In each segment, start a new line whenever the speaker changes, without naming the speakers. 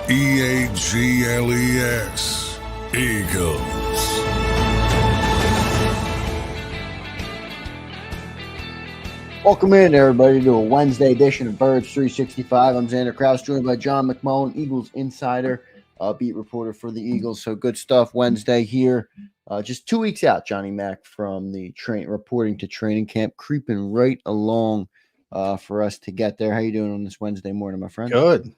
EAGLES, Eagles.
Welcome in, everybody, to a Wednesday edition of Birds 365. I'm Zander Krause, joined by John McMullen, Eagles insider, beat reporter for the Eagles. So good stuff Wednesday here. Just 2 weeks out, Johnny Mac, from the reporting to training camp, creeping right along for us to get there. How you doing on this Wednesday morning, my friend?
Good.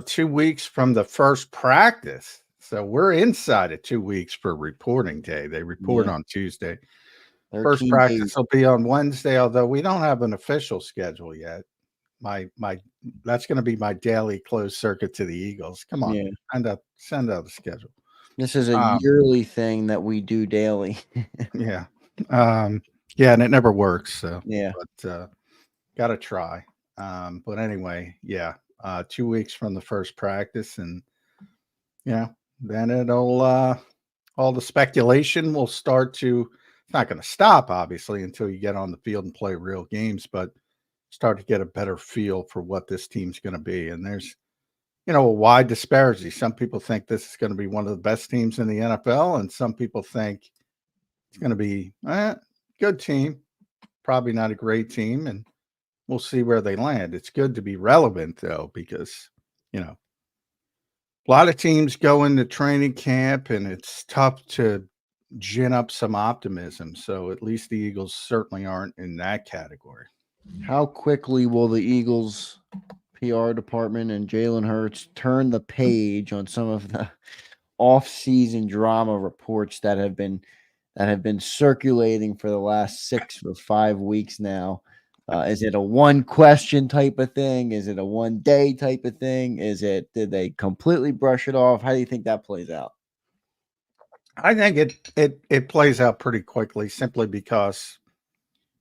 2 weeks from the first practice. So we're inside of 2 weeks for reporting day. They report on Tuesday. First practice
days.
will be on Wednesday, although we don't have an official schedule yet. That's going to be my daily closed circuit to the Eagles. Come on, send out the schedule.
This is a yearly thing that we do daily.
Yeah. And it never works. So but gotta try. But anyway, 2 weeks from the first practice, and then it'll all the speculation will start to. It's not going to stop, obviously, until you get on the field and play real games, but start to get a better feel for what this team's going to be. And there's, a wide disparity. Some people think this is going to be one of the best teams in the NFL, and some people think it's going to be a good team, probably not a great team, and we'll see where they land. It's good to be relevant, though, because, a lot of teams go into training camp, and it's tough to gin up some optimism. So at least the Eagles certainly aren't in that category.
How quickly will the Eagles PR department and Jalen Hurts turn the page on some of the off-season drama reports that have been circulating for the last 6 or 5 weeks now? Is it a one question type of thing? Is it a 1 day type of thing? Did they completely brush it off? How do you think that plays out?
I think it plays out pretty quickly, simply because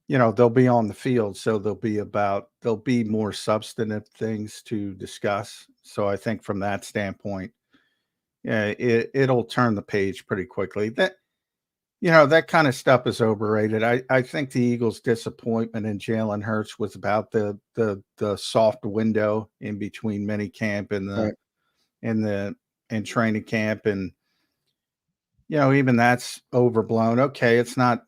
they'll be on the field, so there'll be more substantive things to discuss. So I think from that standpoint, it'll turn the page pretty quickly. That that kind of stuff is overrated. I think the Eagles' disappointment in Jalen Hurts was about the soft window in between minicamp and training camp, and even that's overblown. Okay, it's not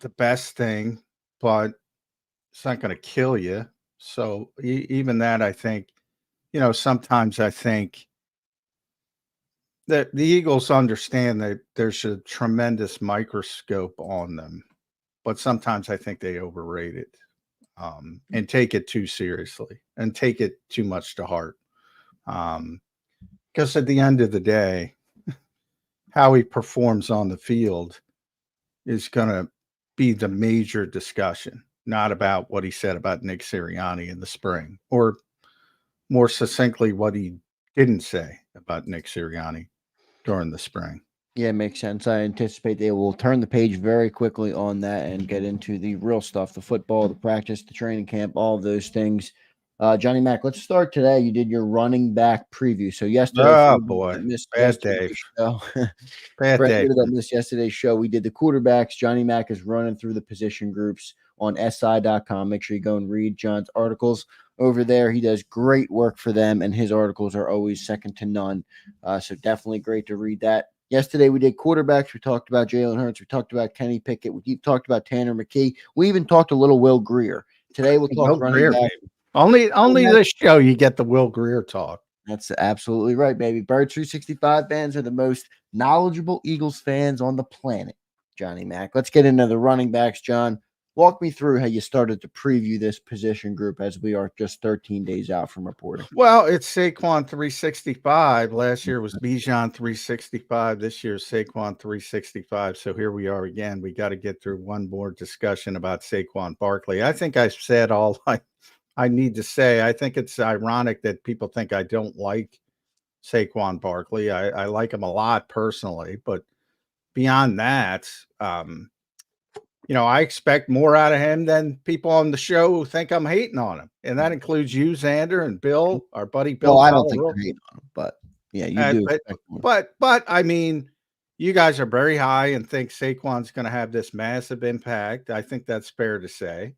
the best thing, but it's not going to kill you. So even that, I think, sometimes I think that the Eagles understand that there's a tremendous microscope on them, but sometimes I think they overrate it and take it too seriously and take it too much to heart. Because at the end of the day, how he performs on the field is going to be the major discussion, not about what he said about Nick Sirianni in the spring, or more succinctly, what he didn't say about Nick Sirianni during the spring.
Yeah, makes sense. I anticipate they will turn the page very quickly on that and get into the real stuff, the football, the practice, the training camp, all of those things. Johnny Mac, let's start today. You did your running back preview. So yesterday,
bad day.
Bad day. That missed yesterday's show. We did the quarterbacks. Johnny Mac is running through the position groups on SI.com. Make sure you go and read John's articles over there. He does great work for them, and his articles are always second to none. So definitely great to read that. Yesterday, we did quarterbacks. We talked about Jalen Hurts. We talked about Kenny Pickett. We talked about Tanner McKee. We even talked a little Will Greer. Today, we'll talk running back.
Only this show you get the Will Greer talk.
That's absolutely right, baby. Birds 365 fans are the most knowledgeable Eagles fans on the planet, Johnny Mac. Let's get into the running backs, John. Walk me through how you started to preview this position group as we are just 13 days out from reporting.
Well, it's Saquon 365. Last year was Bijan 365. This year's Saquon 365. So here we are again. We got to get through one more discussion about Saquon Barkley. I think I've said all I need to say. I think it's ironic that people think I don't like Saquon Barkley. I like him a lot personally, but beyond that, I expect more out of him than people on the show who think I'm hating on him. And that includes you, Zander, and Bill, our buddy Bill.
Well, I don't think you're hating on him, but yeah, you do.
But I mean, you guys are very high and think Saquon's going to have this massive impact. I think that's fair to say.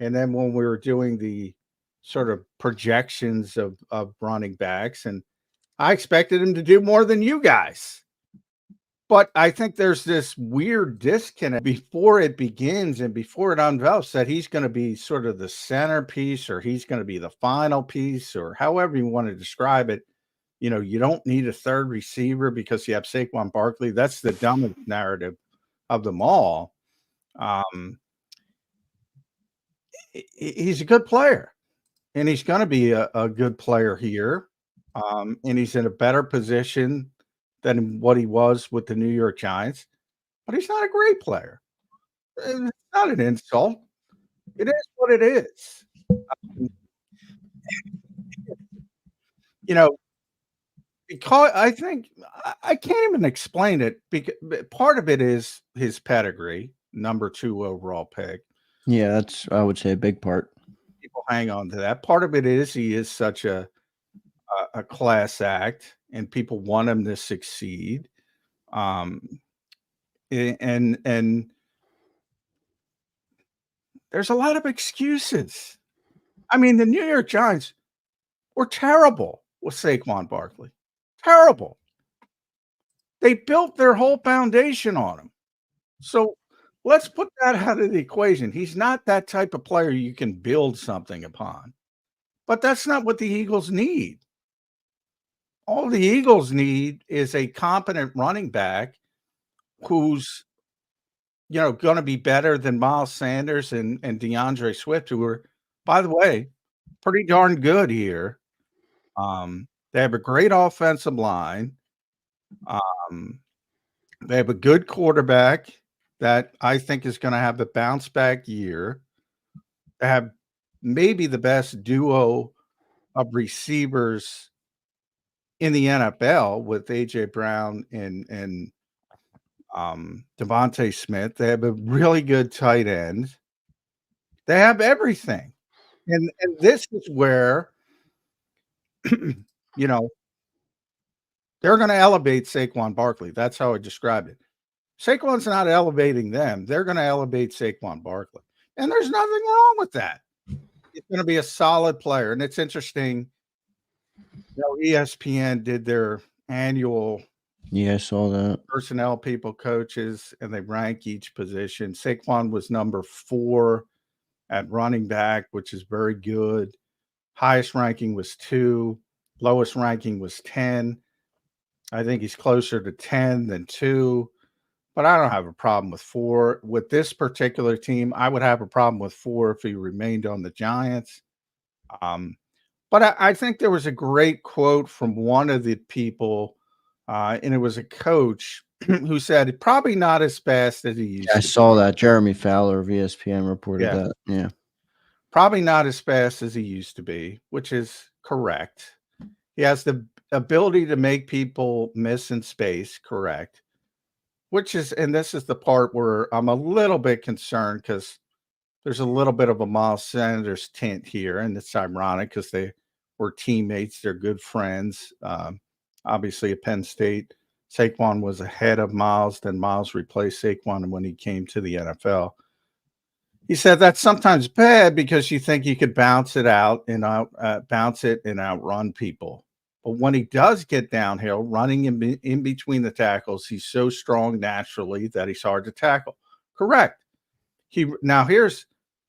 And then when we were doing the sort of projections of running backs, and I expected him to do more than you guys. But I think there's this weird disconnect before it begins and before it unveils that he's going to be sort of the centerpiece, or he's going to be the final piece, or however you want to describe it. You know, you don't need a third receiver because you have Saquon Barkley. That's the dumbest narrative of them all. He's a good player, and he's going to be a good player here. And he's in a better position than what he was with the New York Giants, but he's not a great player. It's not an insult. It is what it is. You know, because I think I can't even explain it, because part of it is his pedigree, number 2 overall pick.
Yeah, that's, I would say, a big part.
People hang on to that. Part of it is he is such a class act, and people want him to succeed. And there's a lot of excuses. I mean, the New York Giants were terrible with Saquon Barkley. Terrible. They built their whole foundation on him. So let's put that out of the equation. He's not that type of player you can build something upon. But that's not what the Eagles need. All the Eagles need is a competent running back who's, you know, going to be better than Miles Sanders and DeAndre Swift, who are, by the way, pretty darn good here. They have a great offensive line. They have a good quarterback that I think is going to have a bounce back year. They have maybe the best duo of receivers in the NFL with AJ Brown and Devontae Smith. They have a really good tight end. They have everything. And this is where, you know, they're going to elevate Saquon Barkley. That's how I described it. Saquon's not elevating them. They're going to elevate Saquon Barkley. And there's nothing wrong with that. He's going to be a solid player. And it's interesting. You know, ESPN did their annual
I saw that.
Personnel people, coaches, and they rank each position. Saquon was number 4 at running back, which is very good. Highest ranking was 2. Lowest ranking was 10. I think he's closer to 10 than 2. But I don't have a problem with 4. With this particular team, I would have a problem with 4 if he remained on the Giants. But I think there was a great quote from one of the people, and it was a coach who said, probably not as fast as he used to.
I saw that. Jeremy Fowler of ESPN reported that. Yeah.
Probably not as fast as he used to be, which is correct. He has the ability to make people miss in space, correct. Which is, and this is the part where I'm a little bit concerned, because there's a little bit of a Miles Sanders tint here, and it's ironic because they were teammates. They're good friends. Obviously, at Penn State, Saquon was ahead of Miles. Then Miles replaced Saquon when he came to the NFL. He said that's sometimes bad because you think you could bounce it and outrun people. But when he does get downhill, running in between the tackles, he's so strong naturally that he's hard to tackle. Correct. He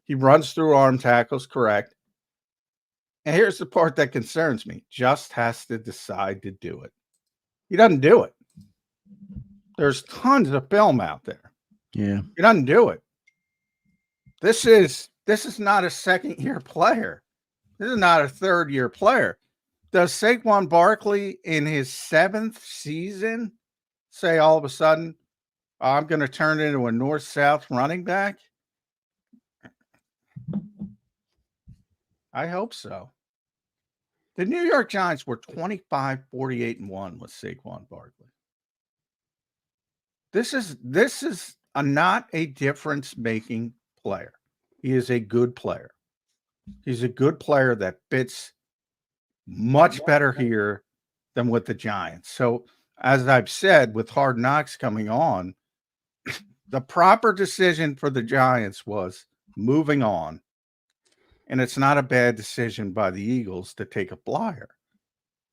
runs through arm tackles, correct. And here's the part that concerns me. Just has to decide to do it. He doesn't do it. There's tons of film out there.
Yeah.
He doesn't do it. This is not a second-year player. This is not a third-year player. Does Saquon Barkley in his 7th season say all of a sudden, I'm going to turn into a north-south running back? I hope so. The New York Giants were 25-48-1 with Saquon Barkley. This is not a difference-making player. He is a good player. He's a good player that fits much better here than with the Giants. So, as I've said, with Hard Knocks coming on, the proper decision for the Giants was moving on. And it's not a bad decision by the Eagles to take a flyer.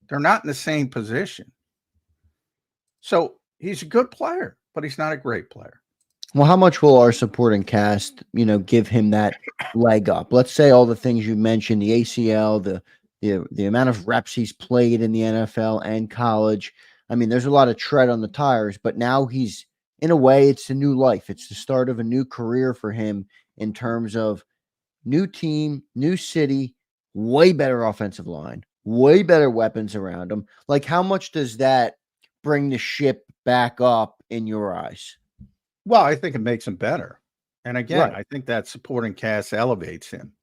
They're not in the same position. So he's a good player, but he's not a great player.
Well, how much will our supporting cast, give him that leg up? Let's say all the things you mentioned, the ACL, the amount of reps he's played in the NFL and college. I mean, there's a lot of tread on the tires, but now he's, in a way, it's a new life. It's the start of a new career for him in terms of new team, new city, way better offensive line, way better weapons around him. Like, how much does that bring the ship back up in your eyes?
Well, I think it makes him better. And again,
Right.
I think that supporting cast elevates him.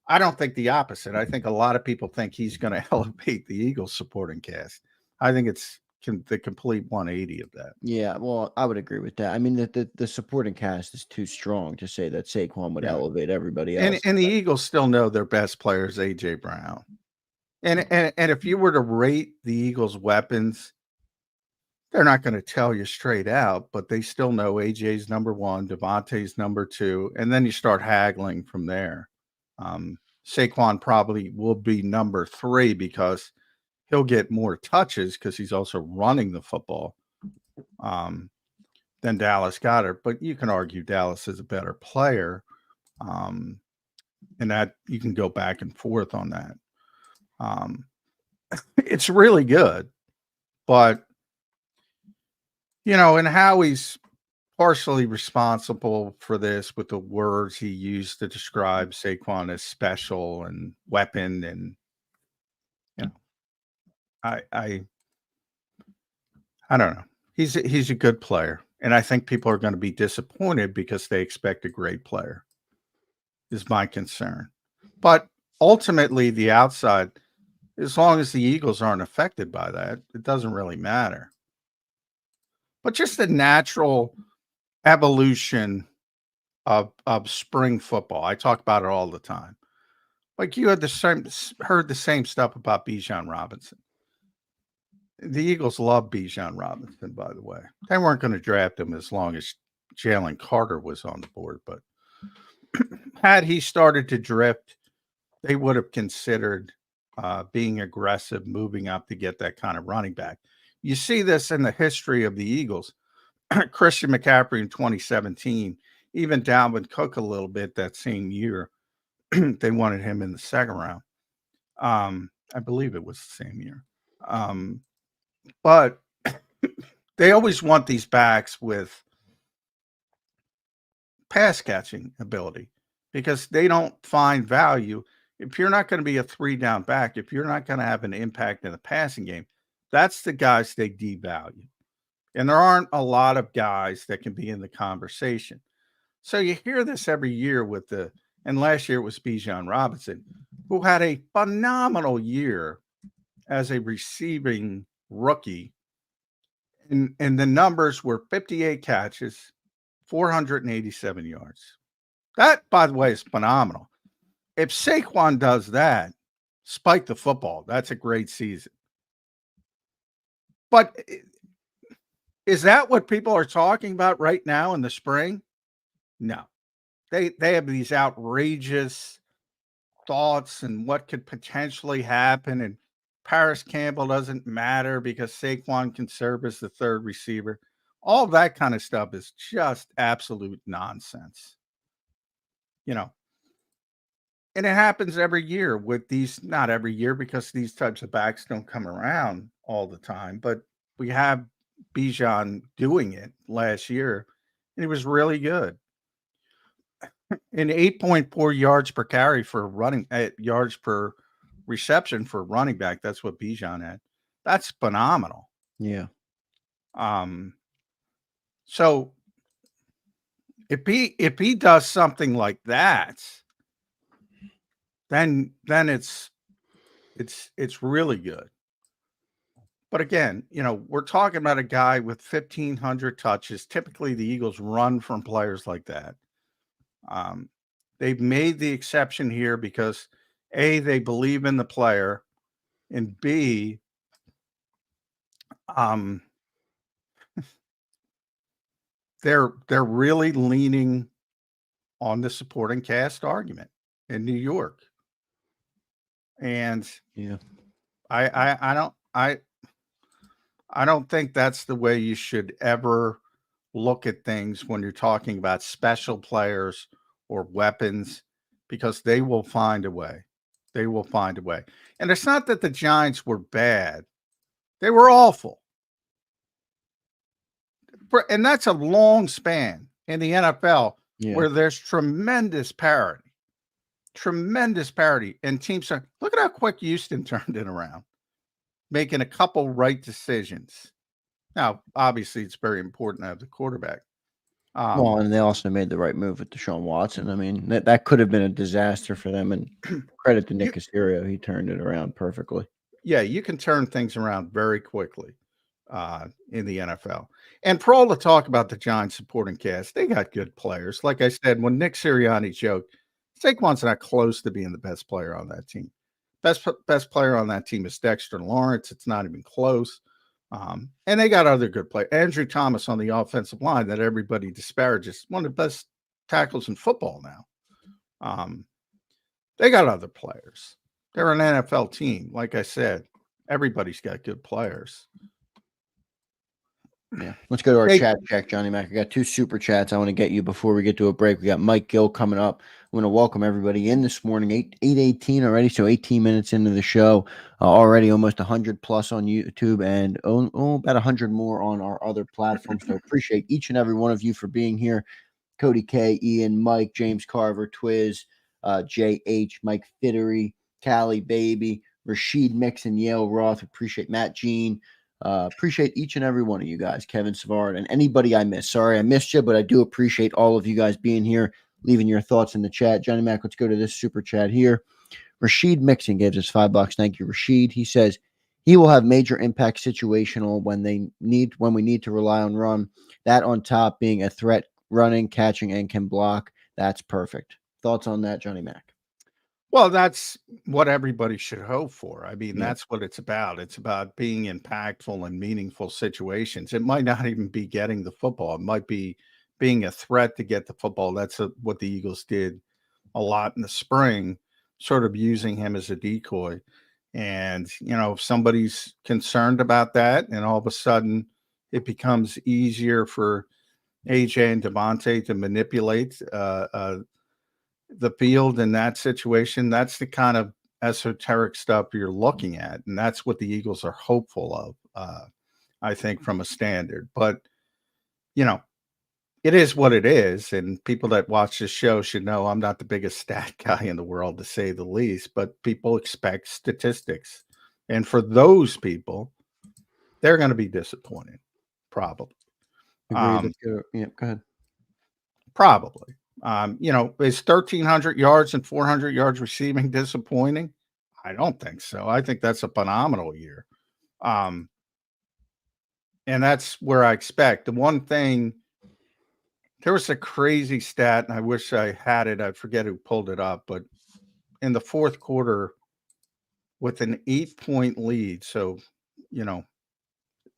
I don't think the opposite. I think a lot of people think he's going to elevate the Eagles supporting cast. I think it's the complete 180 of that.
Yeah, well, I would agree with that. I mean, the supporting cast is too strong to say that Saquon would elevate everybody else.
And the Eagles still know their best player is A.J. Brown. And if you were to rate the Eagles' weapons, they're not going to tell you straight out, but they still know AJ's number one, Devontae's number two, and then you start haggling from there. Saquon probably will be number three because he'll get more touches because he's also running the football than Dallas Goedert. But you can argue Dallas is a better player, and that you can go back and forth on that. It's really good, but and Howie's partially responsible for this with the words he used to describe Saquon as special and weapon. And, I don't know. He's a good player. And I think people are going to be disappointed because they expect a great player is my concern. But ultimately the outside, as long as the Eagles aren't affected by that, it doesn't really matter. But just the natural evolution of spring football. I talk about it all the time. Like you had heard the same stuff about Bijan Robinson. The Eagles love Bijan Robinson, by the way. They weren't going to draft him as long as Jalen Carter was on the board, but had he started to drift, they would have considered being aggressive, moving up to get that kind of running back. You see this in the history of the Eagles. Christian McCaffrey in 2017, even Dalvin Cook a little bit that same year. They wanted him in the second round. I believe it was the same year. But they always want these backs with pass catching ability because they don't find value. If you're not going to be a 3-down back, if you're not going to have an impact in the passing game, that's the guys they devalue. And there aren't a lot of guys that can be in the conversation. So you hear this every year and last year it was Bijan Robinson, who had a phenomenal year as a receiving rookie. And the numbers were 58 catches, 487 yards. That, by the way, is phenomenal. If Saquon does that, spike the football. That's a great season. But is that what people are talking about right now in the spring? No. They have these outrageous thoughts and what could potentially happen. And Paris Campbell doesn't matter because Saquon can serve as the third receiver. All that kind of stuff is just absolute nonsense. And it happens every year with these, not every year because these types of backs don't come around all the time, but we have Bijan doing it last year, and he was really good. And 8.4 yards per carry for yards per reception for running back. That's what Bijan had. That's phenomenal.
Yeah.
So if he does something like that, then it's really good. But again, we're talking about a guy with 1,500 touches. Typically, the Eagles run from players like that. They've made the exception here because A, they believe in the player, and B, they're really leaning on the supporting cast argument in New York. And
yeah,
I I don't think that's the way you should ever look at things when you're talking about special players or weapons, because they will find a way. They will find a way. And it's not that the Giants were bad. They were awful. And that's a long span in the NFL where there's tremendous parity. Tremendous parity. And teams are, look at how quick Houston turned it around, making a couple right decisions. Now, obviously, it's very important to have the quarterback.
Well, and they also made the right move with Deshaun Watson. I mean, that could have been a disaster for them. And credit to Nick Caserio, he turned it around perfectly.
Yeah, you can turn things around very quickly in the NFL. And for all the talk about the Giants supporting cast, they got good players. Like I said, when Nick Sirianni joked, Saquon's not close to being the best player on that team. Best player on that team is Dexter Lawrence. It's not even close. And they got other good players. Andrew Thomas on the offensive line that everybody disparages. One of the best tackles in football now. They got other players. They're an NFL team. Like I said, everybody's got good players.
Yeah. Let's go to our chat check, Johnny Mac. I got 2 super chats I want to get you before we get to a break. We got Mike Gil coming up. I want to welcome everybody in this morning, 8:18 already, so 18 minutes into the show. Already almost 100 plus on YouTube and about 100 more on our other platforms. So appreciate each and every one of you for being here. Cody K, Ian, Mike, James Carver, Twiz, JH, Mike Fittery, Callie Baby, Rashid Mixon, Yale Roth. Appreciate Matt Jean. Appreciate each and every one of you guys, Kevin Savard, and anybody I missed. Sorry I missed you, but I do appreciate all of you guys being here, leaving your thoughts in the chat. Johnny Mac, let's go to this super chat here. Rashid Mixon gives us $5. Thank you, Rashid. He says he will have major impact situational when we need to rely on run. That on top being a threat, running, catching, and can block. That's perfect. Thoughts on that, Johnny Mac?
Well, that's what everybody should hope for. I mean, that's what it's about. It's about being impactful and meaningful situations. It might not even be getting the football. It might be being a threat to get the football. That's what the Eagles did a lot in the spring, sort of using him as a decoy. And, if somebody's concerned about that and all of a sudden it becomes easier for AJ and Devontae to manipulate the field in that situation, that's the kind of esoteric stuff you're looking at. And that's what the Eagles are hopeful of, I think, from a standard. But, it is what it is. And people that watch this show should know I'm not the biggest stat guy in the world, to say the least, but people expect statistics. And for those people, they're going to be disappointed, probably.
Agreed. Go ahead.
Probably. Is 1,300 yards and 400 yards receiving disappointing? I don't think so. I think that's a phenomenal year. And that's where I expect. The one thing, there was a crazy stat, and I wish I had it. I forget who pulled it up, but in the fourth quarter, with an 8-point lead, so,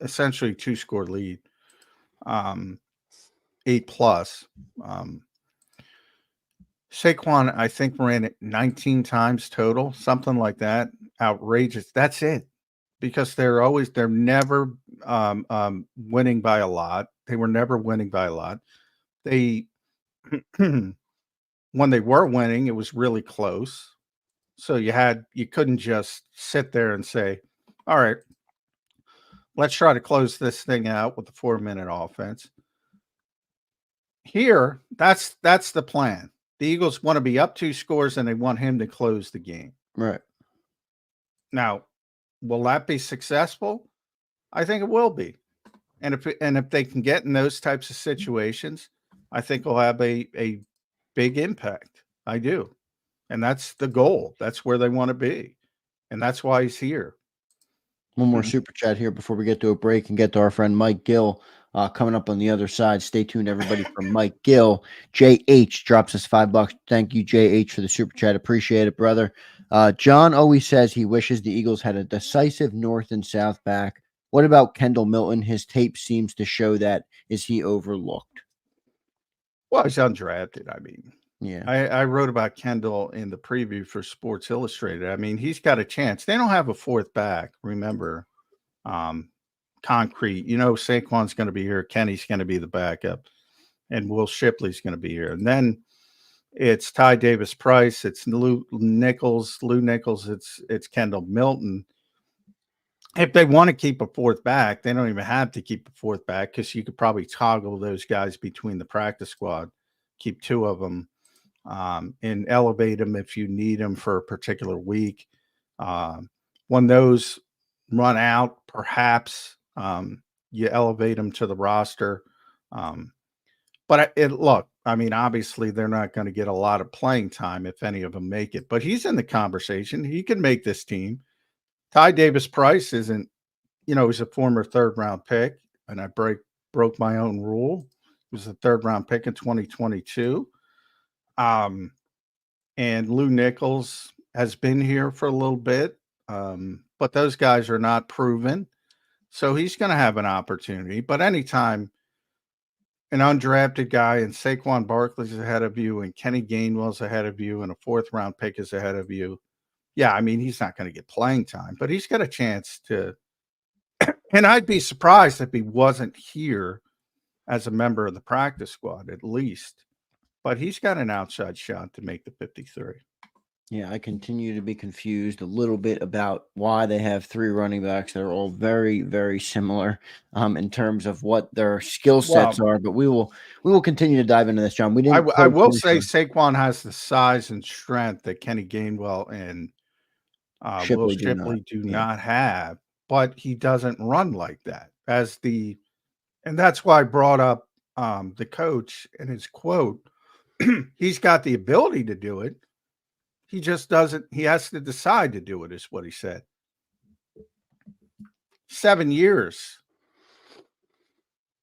essentially 2-score lead, 8+. Saquon, I think, ran it 19 times total, something like that. Outrageous. That's it. Because they're never winning by a lot. They were never winning by a lot. They, when they were winning, it was really close. So you couldn't just sit there and say, all right, let's try to close this thing out with the 4-minute offense. Here, that's the plan. The Eagles want to be up 2 scores and they want him to close the game.
Right.
Now, will that be successful? I think it will be. And if they can get in those types of situations, I think we'll have a big impact. I do. And that's the goal. That's where they want to be. And that's why he's here.
One more super chat here before we get to a break and get to our friend Mike Gil coming up on the other side. Stay tuned, everybody, for Mike Gil. JH drops us $5. Thank you, JH, for the super chat. Appreciate it, brother. John always says he wishes the Eagles had a decisive north and south back. What about Kendall Milton? His tape seems to show that. Is he overlooked?
Well, he's undrafted. I mean,
yeah.
I wrote about Kendall in the preview for Sports Illustrated. I mean, he's got a chance. They don't have a fourth back, remember. concrete. Saquon's going to be here. Kenny's going to be the backup. And Will Shipley's going to be here. And then it's Ty Davis-Price. It's Lou Nichols. It's Kendall Milton. If they want to keep a fourth back, they don't even have to keep a fourth back because you could probably toggle those guys between the practice squad, keep two of them, and elevate them if you need them for a particular week. When those run out, perhaps you elevate them to the roster. But obviously they're not going to get a lot of playing time if any of them make it. But he's in the conversation. He can make this team. Ty Davis-Price isn't, he's a former third-round pick, and I broke my own rule. He was a third-round pick in 2022. And Lou Nichols has been here for a little bit, but those guys are not proven. So he's going to have an opportunity. But anytime an undrafted guy and Saquon Barkley's ahead of you and Kenny Gainwell's ahead of you and a fourth-round pick is ahead of you, he's not going to get playing time, but he's got a chance to. And I'd be surprised if he wasn't here as a member of the practice squad, at least. But he's got an outside shot to make the 53.
Yeah, I continue to be confused a little bit about why they have three running backs that are all very, very similar in terms of what their skill sets are. But we will continue to dive into this, John.
I will say Saquon has the size and strength that Kenny Gainwell and Will Shipley do not have, but he doesn't run like that. And that's why I brought up the coach and his quote. He's got the ability to do it. He just doesn't. He has to decide to do it, is what he said. 7 years.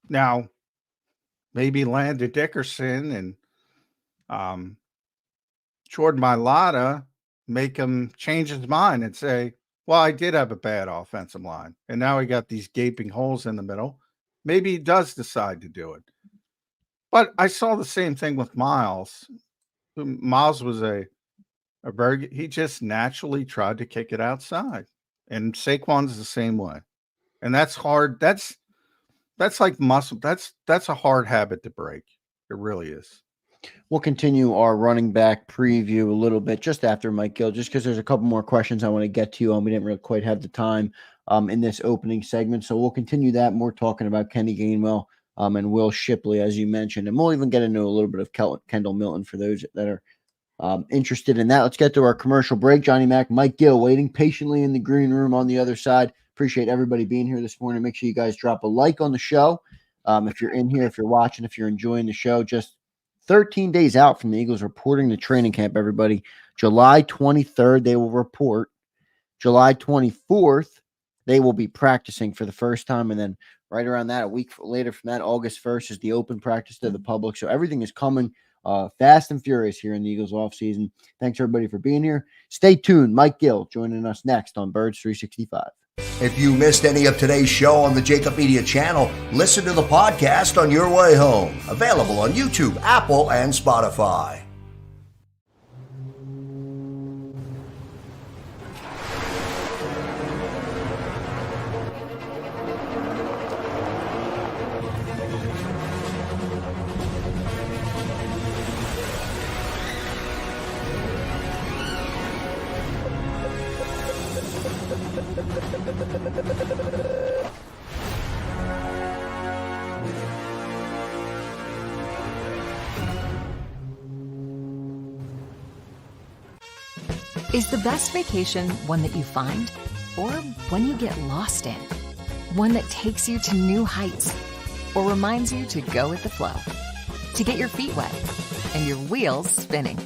Now, maybe Landon Dickerson and Jordan Mailata make him change his mind and say, well, I did have a bad offensive line, and now he got these gaping holes in the middle. Maybe he does decide to do it. But I saw the same thing with Miles. Miles was he just naturally tried to kick it outside. And Saquon's the same way. And that's hard. That's like muscle. That's a hard habit to break. It really is.
We'll continue our running back preview a little bit just after Mike Gil, just because there's a couple more questions I want to get to you on. We didn't really quite have the time in this opening segment. So we'll continue that. More talking about Kenny Gainwell and Will Shipley, as you mentioned. And we'll even get into a little bit of Kendall Milton for those that are interested in that. Let's get to our commercial break. Johnny Mac, Mike Gil waiting patiently in the green room on the other side. Appreciate everybody being here this morning. Make sure you guys drop a like on the show. If you're in here, if you're watching, if you're enjoying the show, just 13 days out from the Eagles reporting to training camp, everybody. July 23rd, they will report. July 24th, they will be practicing for the first time. And then right around that, a week later from that, August 1st is the open practice to the public. So everything is coming fast and furious here in the Eagles offseason. Thanks, everybody, for being here. Stay tuned. Mike Gil joining us next on Birds 365.
If you missed any of today's show on the JAKIB Media channel, listen to the podcast on your way home. Available on YouTube, Apple, and Spotify.
Is the best vacation one that you find, or one you get lost in? One that takes you to new heights, or reminds you to go with the flow? To get your feet wet and your wheels spinning?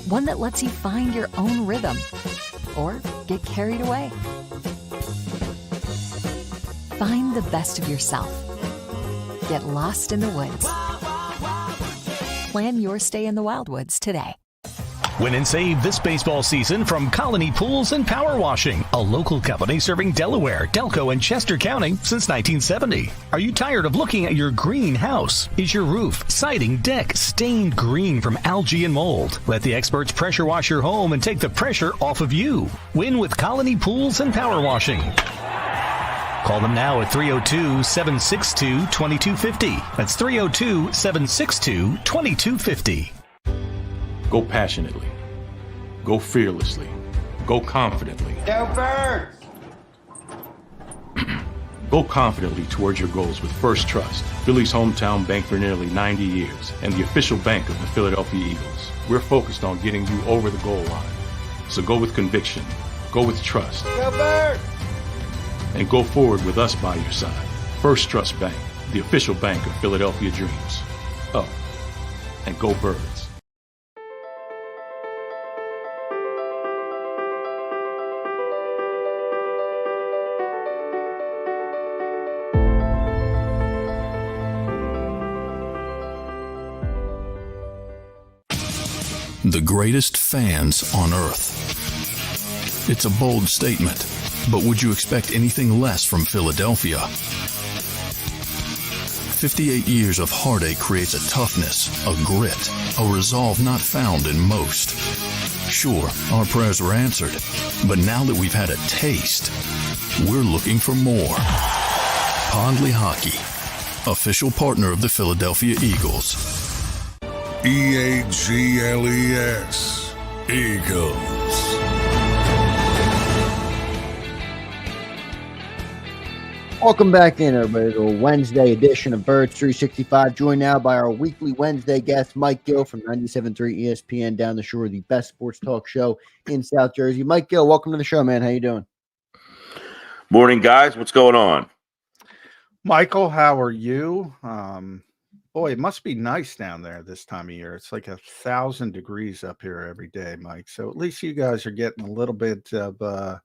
One that lets you find your own rhythm, or get carried away? Find the best of yourself. Get lost in the woods. Plan your stay in the Wildwoods today.
Win and save this baseball season from Colony Pools and Power Washing, a local company serving Delaware, Delco, and Chester County since 1970. Are you tired of looking at your greenhouse? Is your roof, siding, deck stained green from algae and mold? Let the experts pressure wash your home and take the pressure off of you. Win with Colony Pools and Power Washing. Call them now at 302-762-2250. That's 302-762-2250.
Go passionately. Go fearlessly. Go confidently.
Go Birds!
Go confidently towards your goals with First Trust, Philly's hometown bank for nearly 90 years and the official bank of the Philadelphia Eagles. We're focused on getting you over the goal line. So go with conviction, go with trust,
Go Birds!
and go forward with us by your side. First Trust Bank, the official bank of Philadelphia Dreams. Oh, and go Birds.
The greatest fans on earth. It's a bold statement, but would you expect anything less from Philadelphia? 58 years of heartache creates a toughness, a grit, a resolve not found in most. Sure, our prayers were answered, but now that we've had a taste, we're looking for more. Pondley Hockey, official partner of the Philadelphia Eagles. EAGLES, Eagles.
Welcome back in, everybody, to a Wednesday edition of Birds 365. Joined now by our weekly Wednesday guest, Mike Gil from 97.3 ESPN Down the Shore, the best sports talk show in South Jersey. Mike Gil, welcome to the show, man. How you doing?
Morning, guys. What's going on?
Michael, how are you? Boy, it must be nice down there this time of year. It's like 1,000 degrees up here every day, Mike. So at least you guys are getting a little bit of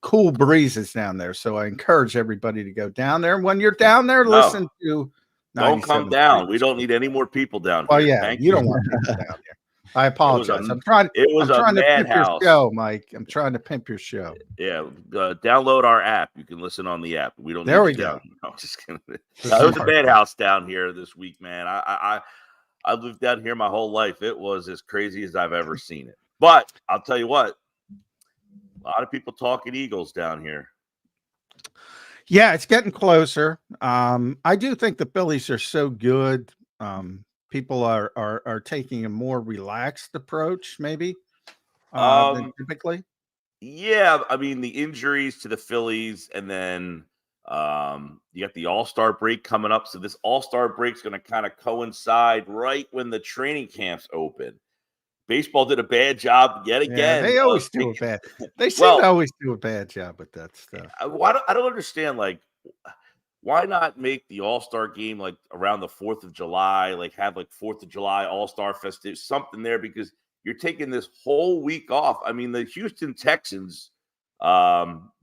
cool breezes down there. So I encourage everybody to go down there. When you're down there, listen to.
Don't come down. We don't need any more people down here.
Oh yeah, you don't want people down here. I apologize. I'm trying to pimp your show, Mike. I'm trying to pimp your show.
Yeah, download our app. You can listen on the app. We don't.
There we go.
No, just kidding. It was a madhouse down here this week, man. I lived down here my whole life. It was as crazy as I've ever seen it. But I'll tell you what, a lot of people talking Eagles down here.
Yeah, it's getting closer. I do think the Phillies are so good. People are taking a more relaxed approach, maybe than typically.
Yeah, I mean the injuries to the Phillies, and then you got the All-Star break coming up. So this All-Star break is going to kind of coincide right when the training camps open. Baseball did a bad job yet again.
Yeah, they always do a bad. They seem to always do a bad job with that stuff.
I don't understand. Like, why not make the All-Star game like around the 4th of July? Like, have like 4th of July All-Star festive, something there, because you're taking this whole week off. I mean, the Houston Texans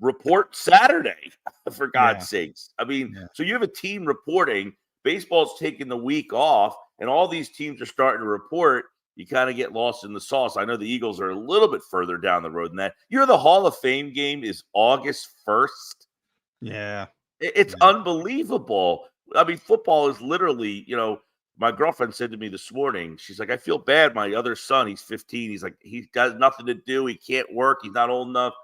report Saturday, for God's sakes. I mean, so you have a team reporting. Baseball's taking the week off, and all these teams are starting to report. You kind of get lost in the sauce. I know the Eagles are a little bit further down the road than that. You know, the Hall of Fame game is August 1st.
Yeah.
It's unbelievable. I mean, football is literally, my girlfriend said to me this morning, she's like, I feel bad. My other son, he's 15. He's like, he's got nothing to do. He can't work. He's not old enough.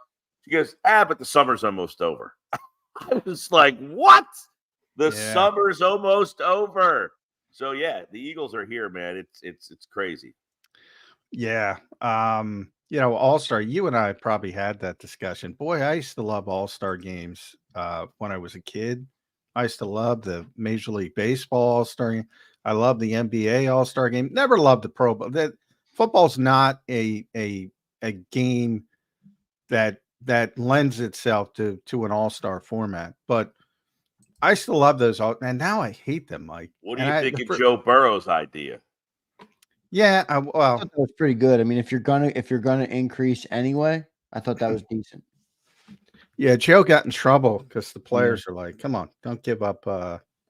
She goes, but the summer's almost over. I was like, what? The summer's almost over. So yeah, the Eagles are here, man. It's crazy.
Yeah. All-Star, you and I probably had that discussion. Boy, I used to love All-Star games when I was a kid. I used to love the Major League Baseball All-Star game. I love the NBA All-Star game. Never loved the Pro Bowl. That football's not a game that lends itself to an All-Star format, but I still love those. And now I hate them, Mike.
What do you think of Joe Burrow's idea?
Yeah, I thought that was pretty good. I mean, if you're gonna increase anyway, I thought that was decent.
Yeah, Joe got in trouble because the players are like, "Come on, don't give up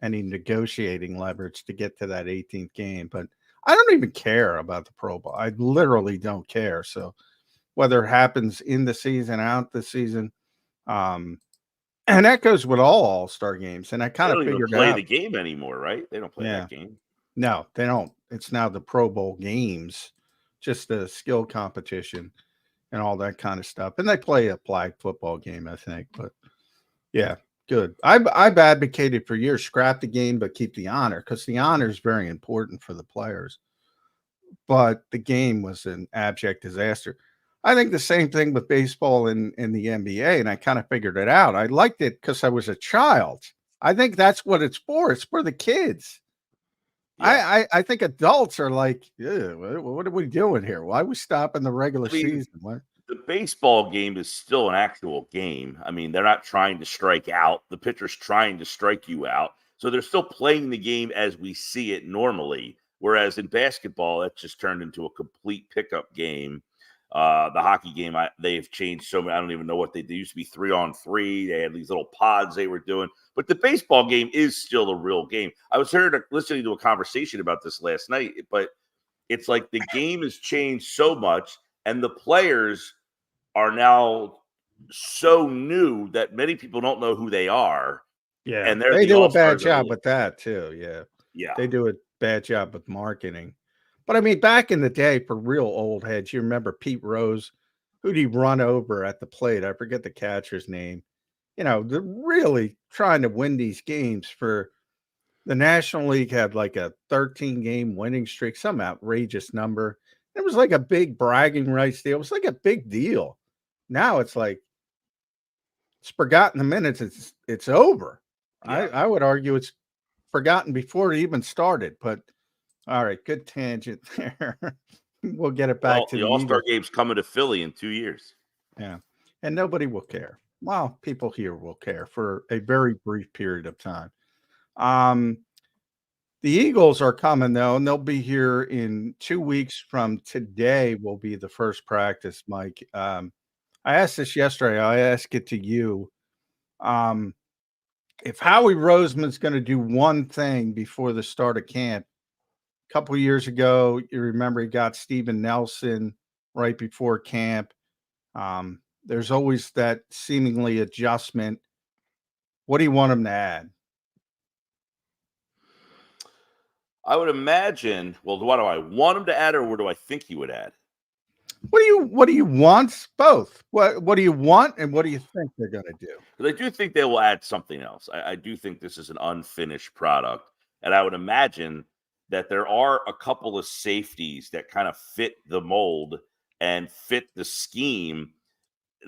any negotiating leverage to get to that 18th game." But I don't even care about the Pro Bowl. I literally don't care. So whether it happens in the season, out the season, and that goes with all All-Star games. And I kind of figured
play the game anymore, right? They don't play that game.
No, they don't. It's now the Pro Bowl games, just a skill competition and all that kind of stuff. And they play a flag football game, I think. But yeah, good. I've advocated for years, scrap the game, but keep the honor, because the honor is very important for the players. But the game was an abject disaster. I think the same thing with baseball in the NBA, and I kind of figured it out. I liked it because I was a child. I think that's what it's for. It's for the kids. Yeah. I think adults are like, what are we doing here? Why are we stopping the regular season? What?
The baseball game is still an actual game. I mean, they're not trying to strike out. The pitcher's trying to strike you out. So they're still playing the game as we see it normally. Whereas in basketball, that's just turned into a complete pickup game. The hockey game, they've changed so many. I don't even know what they used to be 3-on-3. They had these little pods they were doing. But the baseball game is still a real game. I was listening to a conversation about this last night, but it's like the game has changed so much, and the players are now so new that many people don't know who they are.
Yeah, and they do a bad job with that too. Yeah, they do a bad job with marketing. But I mean, back in the day, for real old heads, you remember Pete Rose, who'd he run over at the plate? I forget the catcher's name. You know, they're really trying to win these games. For the National League had like a 13-game winning streak, some outrageous number. It was like a big bragging rights deal. It was like a big deal. Now it's like it's forgotten the minutes. It's over. Yeah. I would argue it's forgotten before it even started. But all right, good tangent there. We'll get it back to
the All-Star game's coming to Philly in 2 years.
Yeah, and nobody will care. Well, people here will care for a very brief period of time. The Eagles are coming, though, and they'll be here in 2 weeks from today will be the first practice, Mike. I asked this yesterday. I asked it to you. If Howie Roseman's going to do one thing before the start of camp, a couple of years ago, you remember he got Steven Nelson right before camp. There's always that seemingly adjustment. What do you want him to add?
I would imagine, well, what do I want him to add, or what do I think he would add?
What do you want? Both. What do you want, and what do you think they're going to do?
Because I do think they will add something else. I do think this is an unfinished product, and I would imagine that there are a couple of safeties that kind of fit the mold and fit the scheme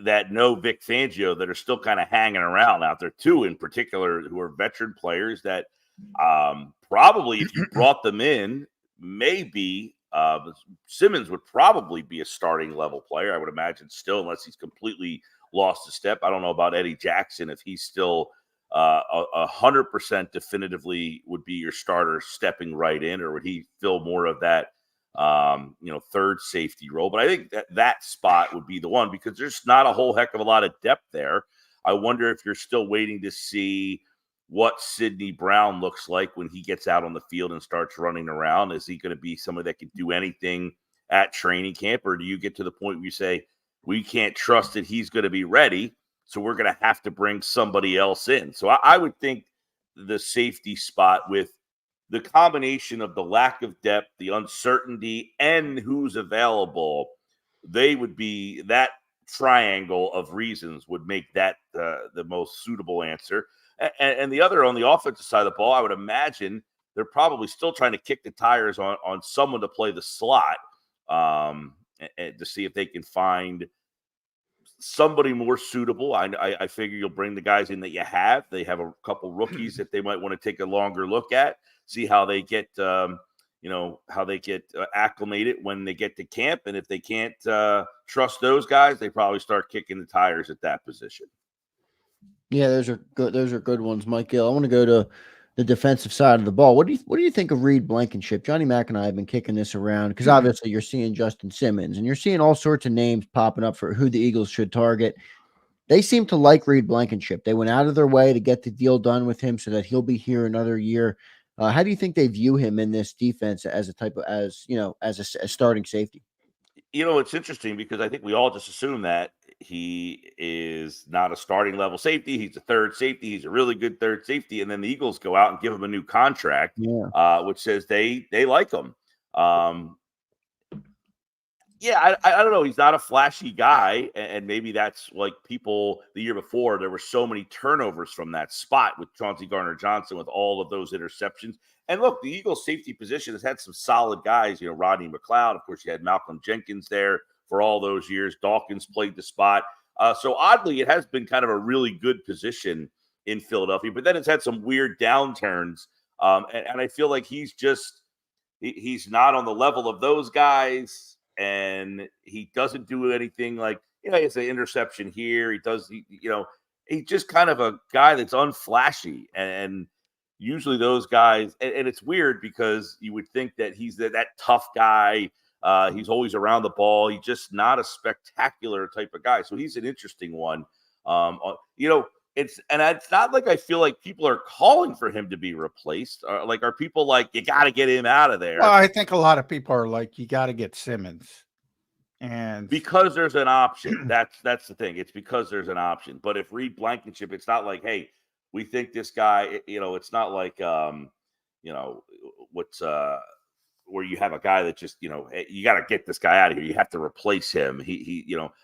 that know Vic Fangio, that are still kind of hanging around out there. Two in particular who are veteran players that probably, if you brought them in, maybe Simmons would probably be a starting level player, I would imagine, still, unless he's completely lost a step. I don't know about Eddie Jackson, if he's still 100% definitively would be your starter stepping right in, or would he fill more of that third safety role? But I think that spot would be the one, because there's not a whole heck of a lot of depth there. I wonder if you're still waiting to see what Sidney Brown looks like when he gets out on the field and starts running around. Is he going to be somebody that can do anything at training camp? Or do you get to the point where you say, we can't trust that he's going to be ready, so we're going to have to bring somebody else in? So I would think the safety spot, with the combination of the lack of depth, the uncertainty, and who's available, they would be that triangle of reasons would make that the most suitable answer. And the other, on the offensive side of the ball, I would imagine they're probably still trying to kick the tires on someone to play the slot, and to see if they can find somebody more suitable. I figure you'll bring the guys in that you have. They have a couple rookies that they might want to take a longer look at, see how they get, acclimated when they get to camp. And if they can't trust those guys, they probably start kicking the tires at that position.
Yeah, those are good. Those are good ones, Mike Gil. I want to go to the defensive side of the ball. What do you think of Reed Blankenship? Johnny Mack and I have been kicking this around because obviously you're seeing Justin Simmons and you're seeing all sorts of names popping up for who the Eagles should target. They seem to like Reed Blankenship. They went out of their way to get the deal done with him so that he'll be here another year. How do you think they view him in this defense as a starting safety?
It's interesting because I think we all just assume that he is not a starting level safety. He's a third safety. He's a really good third safety. And then the Eagles go out and give him a new contract, which says they like him. Yeah, I don't know. He's not a flashy guy, and maybe that's like people the year before. There were so many turnovers from that spot with Chauncey Gardner-Johnson with all of those interceptions. And look, the Eagles' safety position has had some solid guys. You know, Rodney McLeod. Of course, you had Malcolm Jenkins there for all those years. Dawkins played the spot. So oddly, it has been kind of a really good position in Philadelphia. But then it's had some weird downturns, and I feel like he's not on the level of those guys. And he doesn't do anything like, he has an interception here. He's just kind of a guy that's unflashy. And usually those guys, and it's weird because you would think that he's that tough guy. He's always around the ball. He's just not a spectacular type of guy. So he's an interesting one. It's not like I feel like people are calling for him to be replaced. Are people like, you got to get him out of there?
Well, I think a lot of people are like, you got to get Simmons, and
because there's an option. That's the thing. It's because there's an option. But if Reed Blankenship, it's not like, hey, we think this guy. It's not like where you have a guy that just, hey, you got to get this guy out of here. You have to replace him.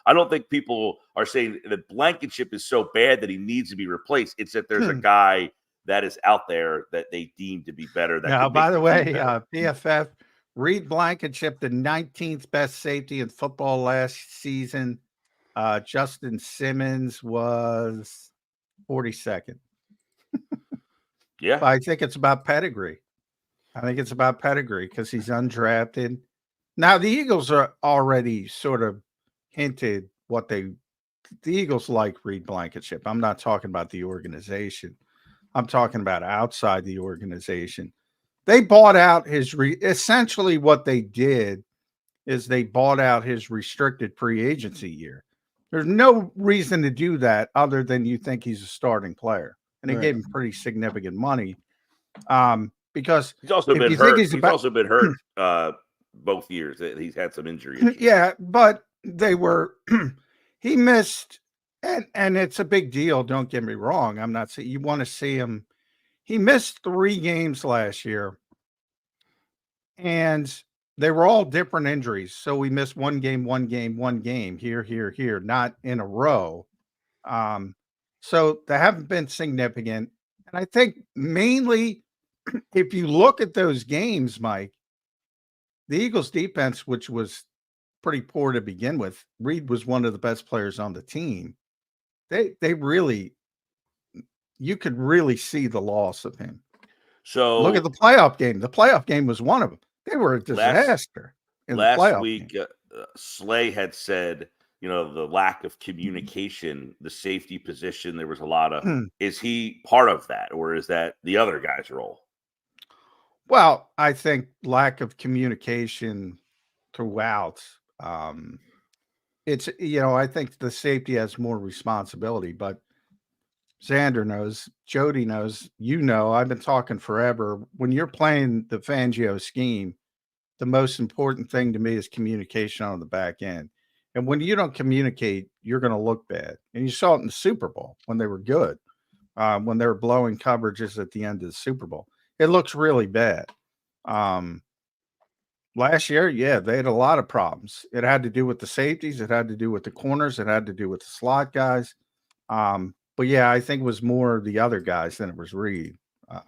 I don't think people are saying that Blankenship is so bad that he needs to be replaced. It's that there's a guy that is out there that they deem to be better.
Now, by the way, PFF, Reed Blankenship, the 19th best safety in football last season. Justin Simmons was 42nd.
Yeah.
I think it's about pedigree. Because he's undrafted. Now, the Eagles are already sort of hinted the Eagles like Reed Blankenship. I'm not talking about the organization. I'm talking about outside the organization. They bought out essentially what they did is they bought out his restricted free agency year. There's no reason to do that other than you think he's a starting player. And they gave him pretty significant money. Because
he's also been hurt. He's also been hurt both years. He's had some injuries.
Yeah, but he missed, and it's a big deal. Don't get me wrong. I'm not saying you want to see him. He missed 3 games last year, and they were all different injuries. So we missed one game, here, not in a row. So they haven't been significant. And I think mainly, if you look at those games, Mike, the Eagles defense, which was pretty poor to begin with, Reed was one of the best players on the team. They really, you could really see the loss of him.
So
look at the playoff game. The playoff game was one of them. They were a disaster.
Last week, Slay had said, the lack of communication, the safety position, there was a lot of, is he part of that, or is that the other guy's role?
Well, I think lack of communication throughout. It's, I think the safety has more responsibility, but Zander knows, Jody knows, I've been talking forever. When you're playing the Fangio scheme, the most important thing to me is communication on the back end. And when you don't communicate, you're going to look bad. And you saw it in the Super Bowl when they were good, when they were blowing coverages at the end of the Super Bowl. It looks really bad. Last year, they had a lot of problems. It had to do with the safeties. It had to do with the corners. It had to do with the slot guys. But I think it was more the other guys than it was Reed. And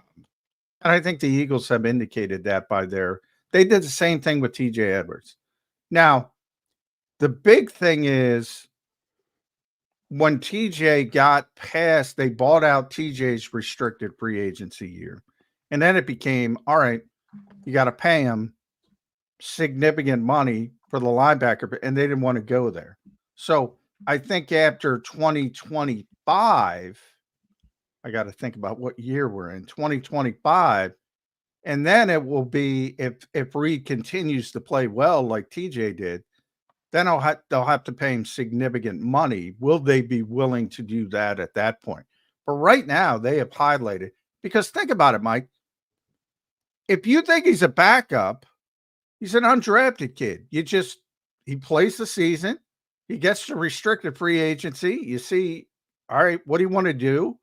I think the Eagles have indicated that they did the same thing with TJ Edwards. Now, the big thing is when TJ got past, they bought out TJ's restricted free agency year. And then it became, all right, you got to pay him significant money for the linebacker, and they didn't want to go there. So I think after 2025, I got to think about what year we're in, 2025, and then it will be, if Reed continues to play well like TJ did, then they'll have to pay him significant money. Will they be willing to do that at that point? But right now, they have highlighted, because think about it, Mike. If you think he's a backup, he's an undrafted kid. He plays the season. He gets to restricted free agency. You see, all right, what do you want to do?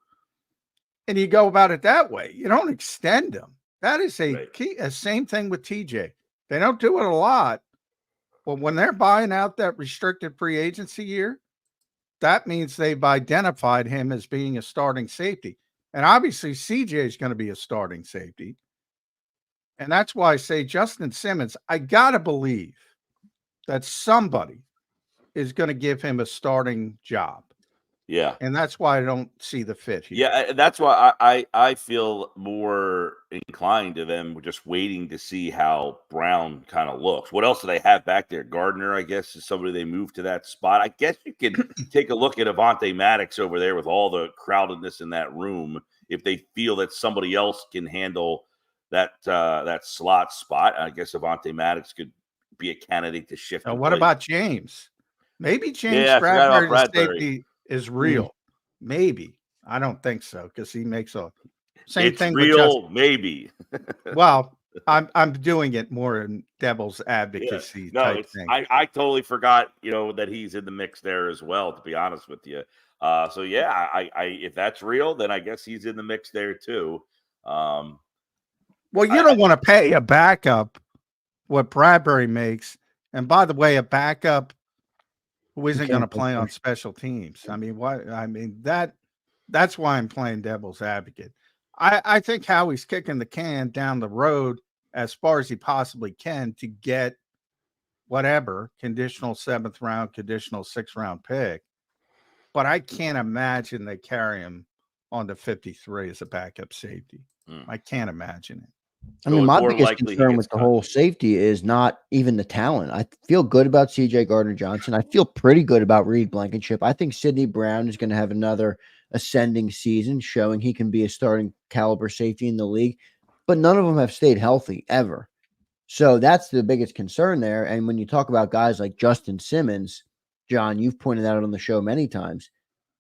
And you go about it that way. You don't extend him. That is a key. Same thing with TJ. They don't do it a lot, Well, when they're buying out that restricted free agency year, that means they've identified him as being a starting safety. And obviously, CJ is going to be a starting safety. And that's why I say Justin Simmons, I got to believe that somebody is going to give him a starting job.
Yeah.
And that's why I don't see the fit here.
Yeah, that's why I feel more inclined to them just waiting to see how Brown kind of looks. What else do they have back there? Gardner, I guess, is somebody they moved to that spot. I guess you can take a look at Avonte Maddox over there with all the crowdedness in that room. If they feel that somebody else can handle that slot spot, I guess Avonte Maddox could be a candidate to shift.
Now, what about James? Maybe James Bradbury is real. Maybe. I don't think so, because he makes a same
it's
thing
real,
with
maybe.
Well, I'm doing it more in devil's advocacy type thing.
I totally forgot, that he's in the mix there as well, to be honest with you. So yeah, I if that's real, then I guess he's in the mix there too.
Well, you don't want to pay a backup what Bradbury makes. And by the way, a backup who isn't going to play on special teams. I mean, that's why I'm playing devil's advocate. I think Howie's kicking the can down the road as far as he possibly can to get whatever conditional 7th round, conditional 6th round pick. But I can't imagine they carry him on the 53 as a backup safety. I can't imagine it.
I mean, my biggest concern with the whole safety is not even the talent. I feel good about CJ Gardner-Johnson. I feel pretty good about Reed Blankenship. I think Sidney Brown is going to have another ascending season, showing he can be a starting caliber safety in the league. But none of them have stayed healthy ever. So that's the biggest concern there. And when you talk about guys like Justin Simmons, John, you've pointed that out on the show many times,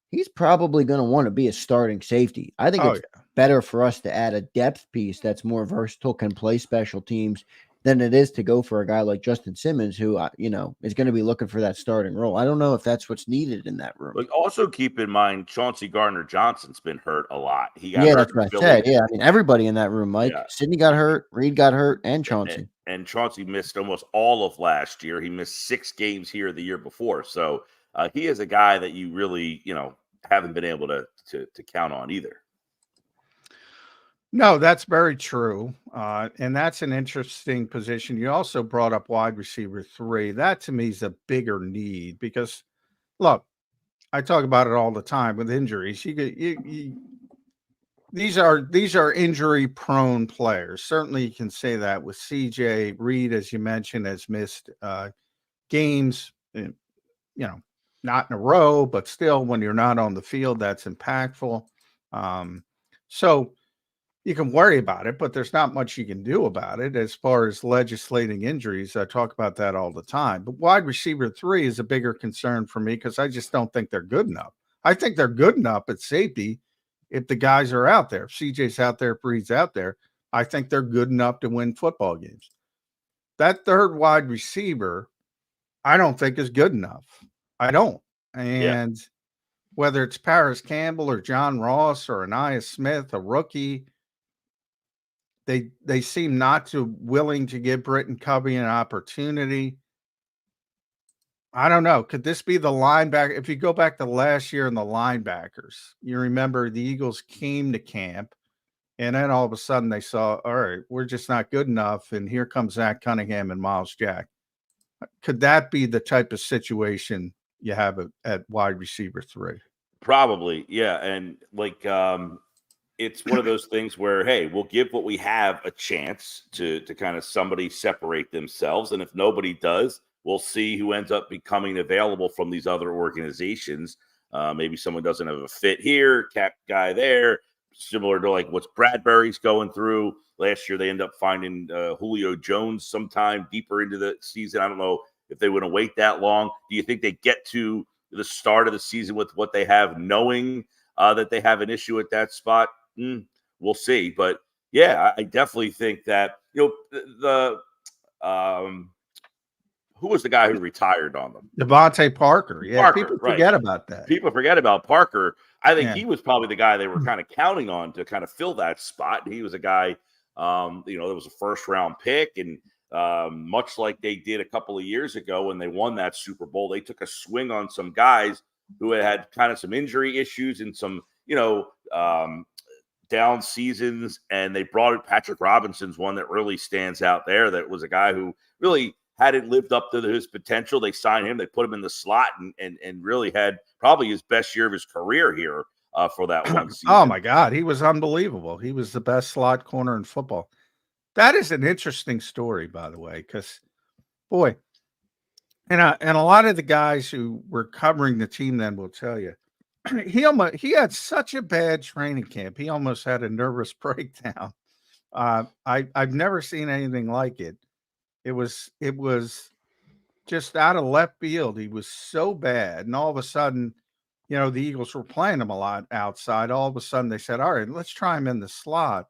he's probably going to want to be a starting safety. I think it's better for us to add a depth piece that's more versatile, can play special teams, than it is to go for a guy like Justin Simmons, who, is going to be looking for that starting role. I don't know if that's what's needed in that room.
But also keep in mind, Chauncey Gardner-Johnson's been hurt a lot. He got
hurt.
That's
what I said. Yeah, I mean, everybody in that room, Mike. Yeah. Sidney got hurt, Reed got hurt, and Chauncey.
And Chauncey missed almost all of last year. He missed 6 games here the year before. So he is a guy that you really, haven't been able to count on either.
No, that's very true. And that's an interesting position. You also brought up wide receiver 3. That to me is a bigger need because, look, I talk about it all the time with injuries. These are injury prone players. Certainly you can say that with CJ. Reed, as you mentioned, has missed games, not in a row, but still when you're not on the field, that's impactful. So you can worry about it, but there's not much you can do about it as far as legislating injuries. I talk about that all the time. But wide receiver 3 is a bigger concern for me because I just don't think they're good enough. I think they're good enough at safety if the guys are out there. If CJ's out there, if Reed's out there, I think they're good enough to win football games. That third wide receiver, I don't think is good enough. I don't. And whether it's Paris Campbell or John Ross or Aniyah Smith, a rookie, they seem not to willing to give Britton Covey an opportunity. I don't know. Could this be the linebacker? If you go back to last year in the linebackers, you remember the Eagles came to camp, and then all of a sudden they saw, all right, we're just not good enough, and here comes Zach Cunningham and Miles Jack. Could that be the type of situation you have at wide receiver 3?
Probably, yeah. And it's one of those things where, hey, we'll give what we have a chance to kind of somebody separate themselves. And if nobody does, we'll see who ends up becoming available from these other organizations. Maybe someone doesn't have a fit here, cap guy there, similar to like what's Bradbury's going through. Last year, they end up finding Julio Jones sometime deeper into the season. I don't know if they wouldn't wait that long. Do you think they get to the start of the season with what they have, knowing that they have an issue at that spot? We'll see. But yeah, I definitely think that, the who was the guy who retired on them?
Devontae Parker. Yeah, Parker, people forget about that.
People forget about Parker. I think he was probably the guy they were kind of counting on to kind of fill that spot. He was a guy, that was a first-round pick, and much like they did a couple of years ago when they won that Super Bowl. They took a swing on some guys who had kind of some injury issues and some, down seasons, and they brought in Patrick Robinson's one that really stands out there. That was a guy who really hadn't lived up to his potential. They signed him, they put him in the slot, and really had probably his best year of his career here for that one season.
Oh my God, he was unbelievable. He was the best slot corner in football. That is an interesting story, by the way, because boy, and a lot of the guys who were covering the team then will tell you, he had such a bad training camp. He almost had a nervous breakdown. I've never seen anything like it. It was just out of left field. He was so bad, and all of a sudden, the Eagles were playing him a lot outside. All of a sudden, they said, "All right, let's try him in the slot,"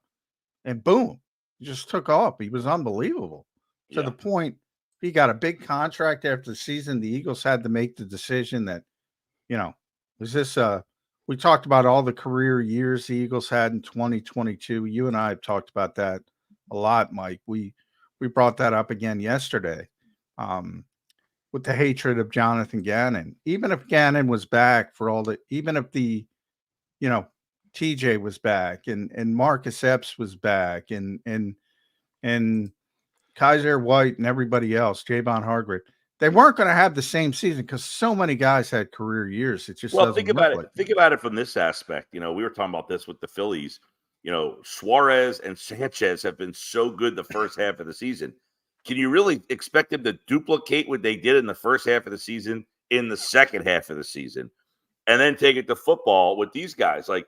and boom, he just took off. He was unbelievable to the point he got a big contract after the season. The Eagles had to make the decision that, is this we talked about all the career years the Eagles had in 2022. You and I have talked about that a lot, Mike. We brought that up again yesterday with the hatred of Jonathan Gannon. Even if Gannon was back even if the, TJ was back and Marcus Epps was back and Kaiser White and everybody else, Javon Hargrave, they weren't going to have the same season because so many guys had career years. It just
think about it. Think about it from this aspect. We were talking about this with the Phillies. Suarez and Sanchez have been so good the first half of the season. Can you really expect them to duplicate what they did in the first half of the season in the second half of the season, and then take it to football with these guys? Like,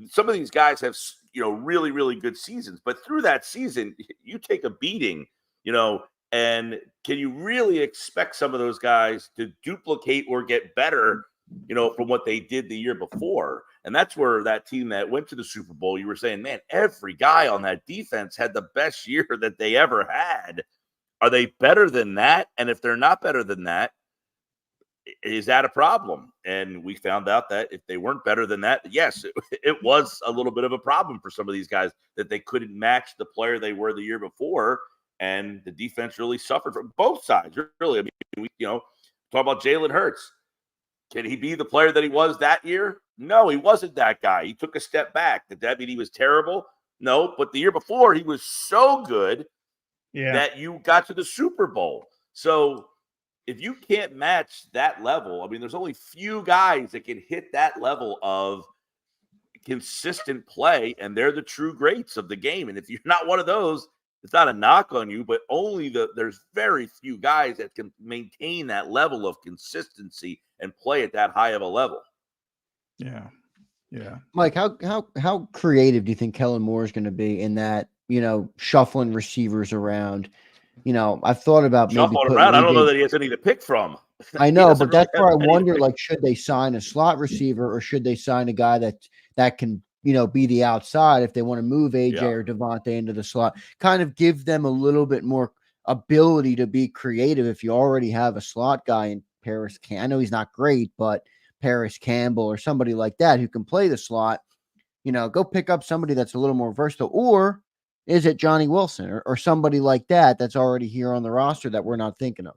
some of these guys have, really, really good seasons, but through that season, you take a beating, and can you really expect some of those guys to duplicate or get better, from what they did the year before? And that's where that team that went to the Super Bowl, you were saying, man, every guy on that defense had the best year that they ever had. Are they better than that? And if they're not better than that, is that a problem? And we found out that if they weren't better than that, yes, it was a little bit of a problem for some of these guys that they couldn't match the player they were the year before. And the defense really suffered from both sides, really. I mean, talk about Jalen Hurts. Can he be the player that he was that year? No, he wasn't that guy. He took a step back. Did that mean he was terrible? No, but the year before, he was so good that you got to the Super Bowl. So if you can't match that level, I mean, there's only few guys that can hit that level of consistent play, and they're the true greats of the game. And if you're not one of those, it's not a knock on you, but there's very few guys that can maintain that level of consistency and play at that high of a level.
Yeah. Yeah.
Mike, how creative do you think Kellen Moore is going to be in that, shuffling receivers around? I've thought about maybe
shuffling around. I don't know that he has any to pick from.
I know, but that's where I wonder, like, should they sign a slot receiver or should they sign a guy that can, be the outside if they want to move AJ or Devontae into the slot, kind of give them a little bit more ability to be creative. If you already have a slot guy in Paris, I know he's not great, but Paris Campbell or somebody like that who can play the slot, go pick up somebody that's a little more versatile. Or is it Johnny Wilson or somebody like that that's already here on the roster that we're not thinking of?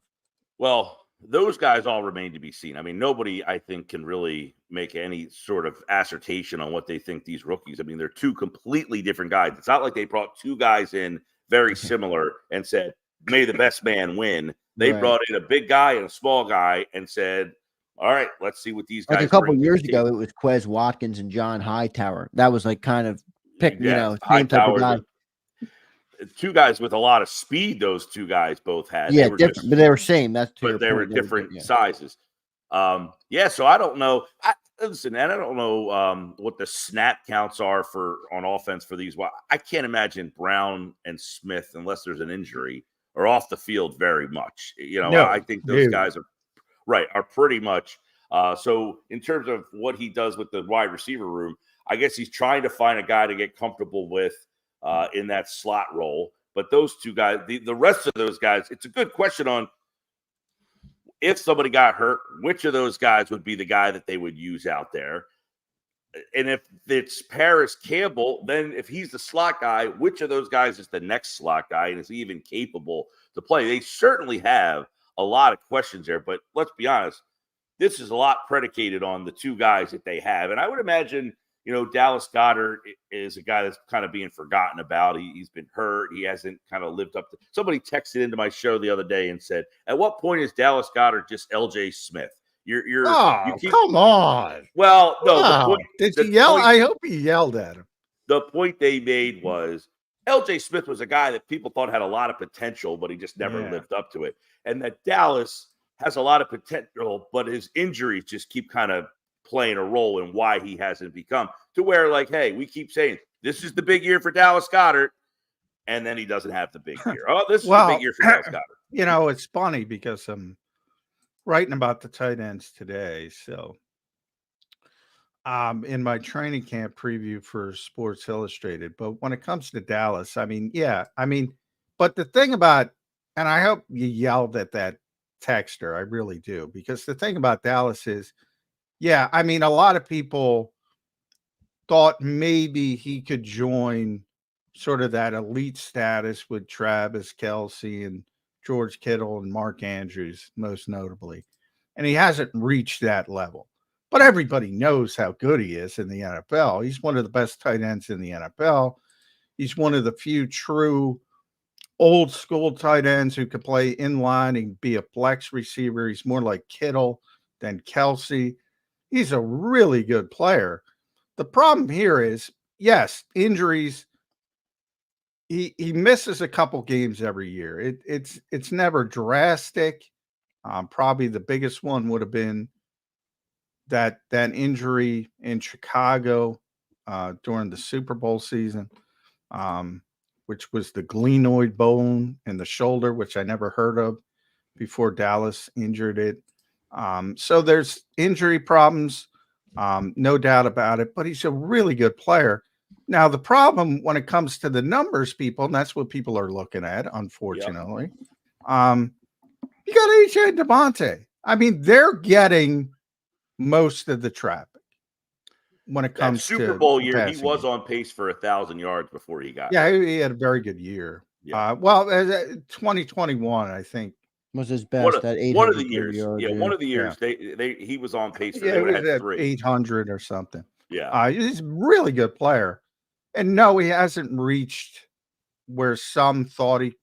Well, those guys all remain to be seen. I mean, nobody, I think, can really make any sort of assertion on what they think these rookies. I mean, they're two completely different guys. It's not like they brought two guys in very similar and said, may the best man win. They brought in a big guy and a small guy and said, all right, let's see what these guys.
Like a couple years ago, it was Quez Watkins and John Hightower. That was like kind of same type of guy.
Two guys with a lot of speed. Those two guys both had.
Yeah, different, but they were same. That's
but they were different sizes. So I don't know. Listen, and I don't know what the snap counts are on offense for these. I can't imagine Brown and Smith, unless there's an injury, are off the field very much. I think those guys are pretty much. So in terms of what he does with the wide receiver room, I guess he's trying to find a guy to get comfortable with in that slot role. But those two guys, the rest of those guys, it's a good question on if somebody got hurt, which of those guys would be the guy that they would use out there? And if it's Paris Campbell, then if he's the slot guy, which of those guys is the next slot guy? And is he even capable? to play. They certainly have a lot of questions there, but let's be honest, this is a lot predicated on the two guys that they have. And I would imagine, Dallas Goedert is a guy that's kind of being forgotten about. He's been hurt. He hasn't kind of lived up to. Somebody texted into my show the other day and said, "At what point is Dallas Goedert just L.J. Smith?" You keep,
come on.
Well, no.
Oh,
the point,
did he yell? I hope he yelled at him.
The point they made was L.J. Smith was a guy that people thought had a lot of potential, but he just never lived up to it. And that Dallas has a lot of potential, but his injuries just keep kind of playing a role in why he hasn't become to where, like, hey, we keep saying this is the big year for Dallas Goedert, and then he doesn't have the big year. Oh, this is the big year for Dallas Goedert.
It's funny because I'm writing about the tight ends today. So in my training camp preview for Sports Illustrated, but when it comes to Dallas, but the thing about, and I hope you yelled at that texter, I really do, because the thing about Dallas is, a lot of people thought maybe he could join sort of that elite status with Travis Kelce and George Kittle and Mark Andrews, most notably. And he hasn't reached that level. But everybody knows how good he is in the NFL. He's one of the best tight ends in the NFL. He's one of the few true old school tight ends who could play in line and be a flex receiver. He's more like Kittle than Kelce. He's a really good player. The problem here is, yes, injuries. He misses a couple games every year. It's never drastic. Probably the biggest one would have been that injury in Chicago during the Super Bowl season, which was the glenoid bone in the shoulder, which I never heard of before Dallas injured it. So there's injury problems, no doubt about it, but he's a really good player. Now, the problem when it comes to the numbers, people, and that's what people are looking at, unfortunately, you got AJ and Devontae. They're getting most of the traffic when it comes to
Super Bowl year. He was on pace for 1,000 yards before he got.
Yeah, he had a very good year. Yeah. 2021, I think,
was his best.
One of the years. One of the years he was on pace for.
They would have had 800 or something.
Yeah,
he's a really good player, and no, he hasn't reached where some thought he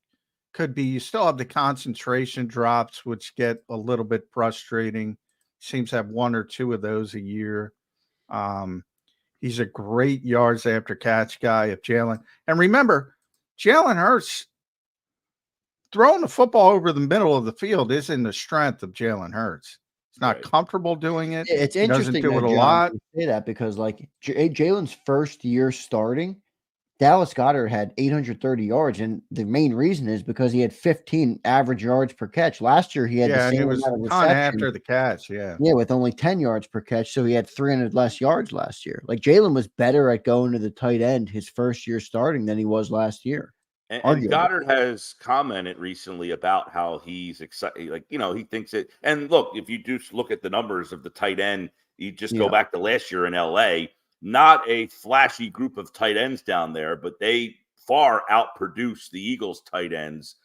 could be. You still have the concentration drops, which get a little bit frustrating. Seems to have one or two of those a year. He's a great yards after catch guy of Jalen. And remember, Jalen Hurts throwing the football over the middle of the field isn't the strength of Jalen Hurts. He's not comfortable doing it.
It's interesting.
He doesn't do it a lot.
Say that because, like, Jalen's first year starting, Dallas Goedert had 830 yards, and the main reason is because he had 15 average yards per catch. Last year, he had the same amount of reception
after the catch,
with only 10 yards per catch, so he had 300 less yards last year. Like, Jalen was better at going to the tight end his first year starting than he was last year.
And Goddard has commented recently about how he's excited. Like, he thinks it. And look, if you do look at the numbers of the tight end, you just go back to last year in LA, not a flashy group of tight ends down there, but they far outproduced the Eagles tight ends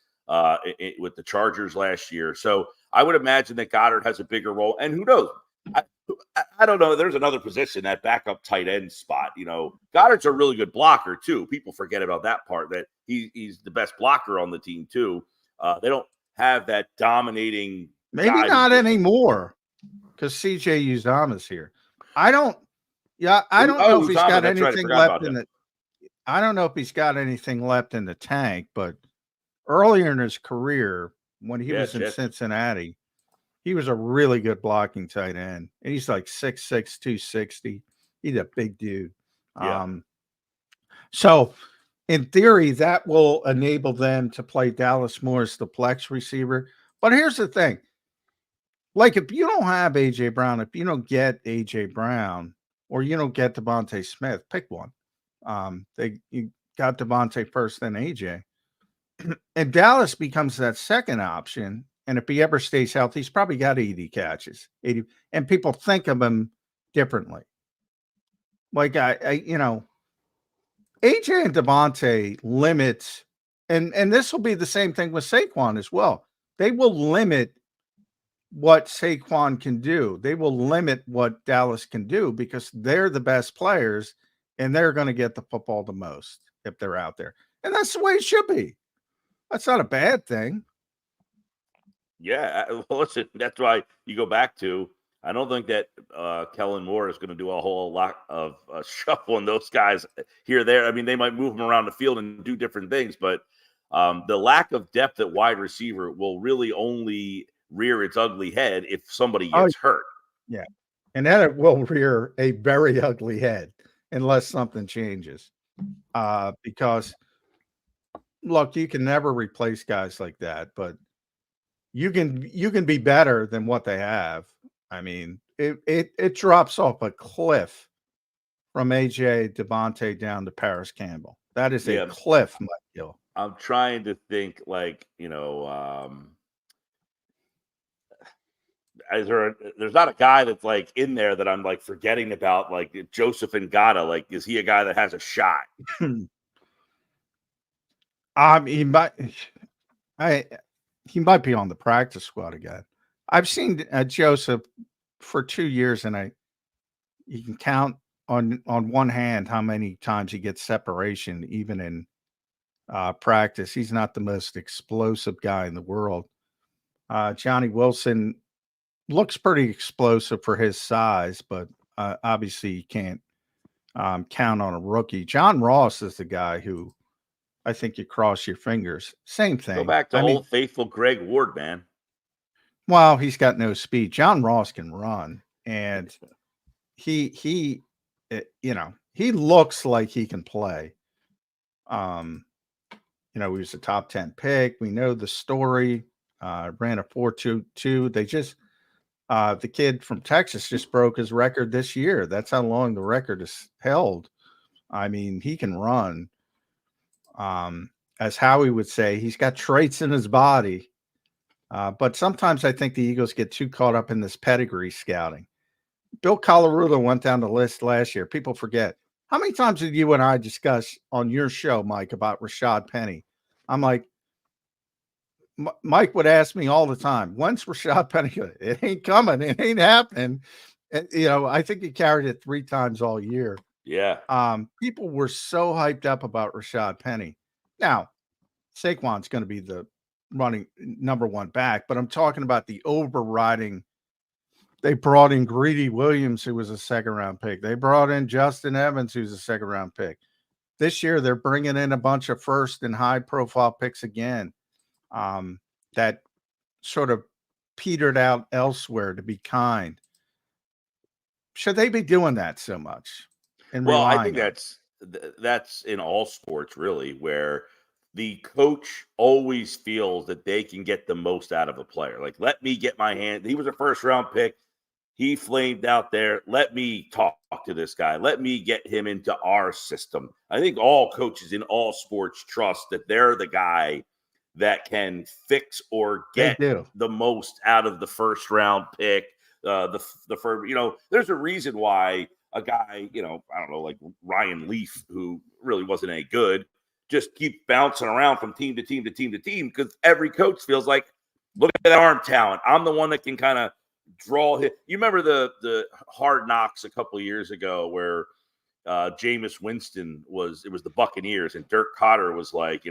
with the Chargers last year. So I would imagine that Goddard has a bigger role. And who knows? I don't know. There's another position, that backup tight end spot. Goddard's a really good blocker too. People forget about that part, that he's the best blocker on the team too. They don't have that dominating.
Maybe not anymore because CJ Uzomah's here. I don't know if he's got anything left in the. I don't know if he's got anything left in the tank, but earlier in his career, when he was in Cincinnati, he was a really good blocking tight end. And he's like 6'6", 260. He's a big dude.
Yeah.
So in theory, that will enable them to play Dallas more as the flex receiver. But here's the thing. Like, if you don't have A.J. Brown, if you don't get A.J. Brown, or you don't get Devontae Smith, pick one. You got Devontae first, then A.J. And Dallas becomes that second option. And if he ever stays healthy, he's probably got 80 catches. 80, and people think of him differently. Like, AJ and Devontae limits and this will be the same thing with Saquon as well. They will limit what Saquon can do. They will limit what Dallas can do because they're the best players and they're going to get the football the most if they're out there. And that's the way it should be. That's not a bad thing.
Yeah. Well, listen, that's why you go back to, I don't think that Kellen Moore is going to do a whole lot of shuffling those guys here or there. I mean, they might move them around the field and do different things, but the lack of depth at wide receiver will really only rear its ugly head if somebody gets hurt.
Yeah. And then it will rear a very ugly head unless something changes. Because look, you can never replace guys like that, but you can be better than what they have. I mean, it drops off a cliff from AJ Devontae down to Paris Campbell. That is a cliff, Mike Gil.
I'm trying to think, like, there's not a guy that's like in there that I'm like forgetting about, like Joseph Ngata. Like, is he a guy that has a shot?
He might be on the practice squad again. I've seen Joseph for 2 years, and you can count on one hand how many times he gets separation, even in practice. He's not the most explosive guy in the world. Johnny Wilson looks pretty explosive for his size, but obviously you can't count on a rookie. John Ross is the guy who I think you cross your fingers. Same thing.
Go back to old faithful Greg Ward, man.
Well, he's got no speed. John Ross can run, and he looks like he can play. He was a top 10 pick. We know the story. Ran a 4.22. They just the kid from Texas just broke his record this year. That's how long the record is held. I mean, he can run. As Howie would say, he's got traits in his body. But sometimes I think the Eagles get too caught up in this pedigree scouting. Bill Colarulo went down the list last year. People forget. How many times did you and I discuss on your show, Mike, about Rashad Penny? I'm like, Mike would ask me all the time, when's Rashad Penny? It ain't coming. It ain't happening. And, I think he carried it 3 times all year.
Yeah.
People were so hyped up about Rashad Penny. Now, Saquon's going to be the running number 1 back, but I'm talking about the overriding. They brought in Greedy Williams, who was a 2nd-round pick. They brought in Justin Evans, who's a 2nd-round pick. This year, they're bringing in a bunch of first and high-profile picks again that sort of petered out elsewhere, to be kind. Should they be doing that so much?
Well, I think that's in all sports, really, where the coach always feels that they can get the most out of a player. Like, let me get my hand. He was a 1st-round pick. He flamed out there. Let me talk to this guy. Let me get him into our system. I think all coaches in all sports trust that they're the guy that can fix or get the most out of the 1st-round pick. The first, there's a reason why a guy, I don't know, like Ryan Leaf, who really wasn't any good, just keeps bouncing around from team to team to team to team, because every coach feels like, look at that arm talent. I'm the one that can kind of draw him. You remember the Hard Knocks a couple of years ago where Jameis Winston was the Buccaneers, and Dirk Cotter was like,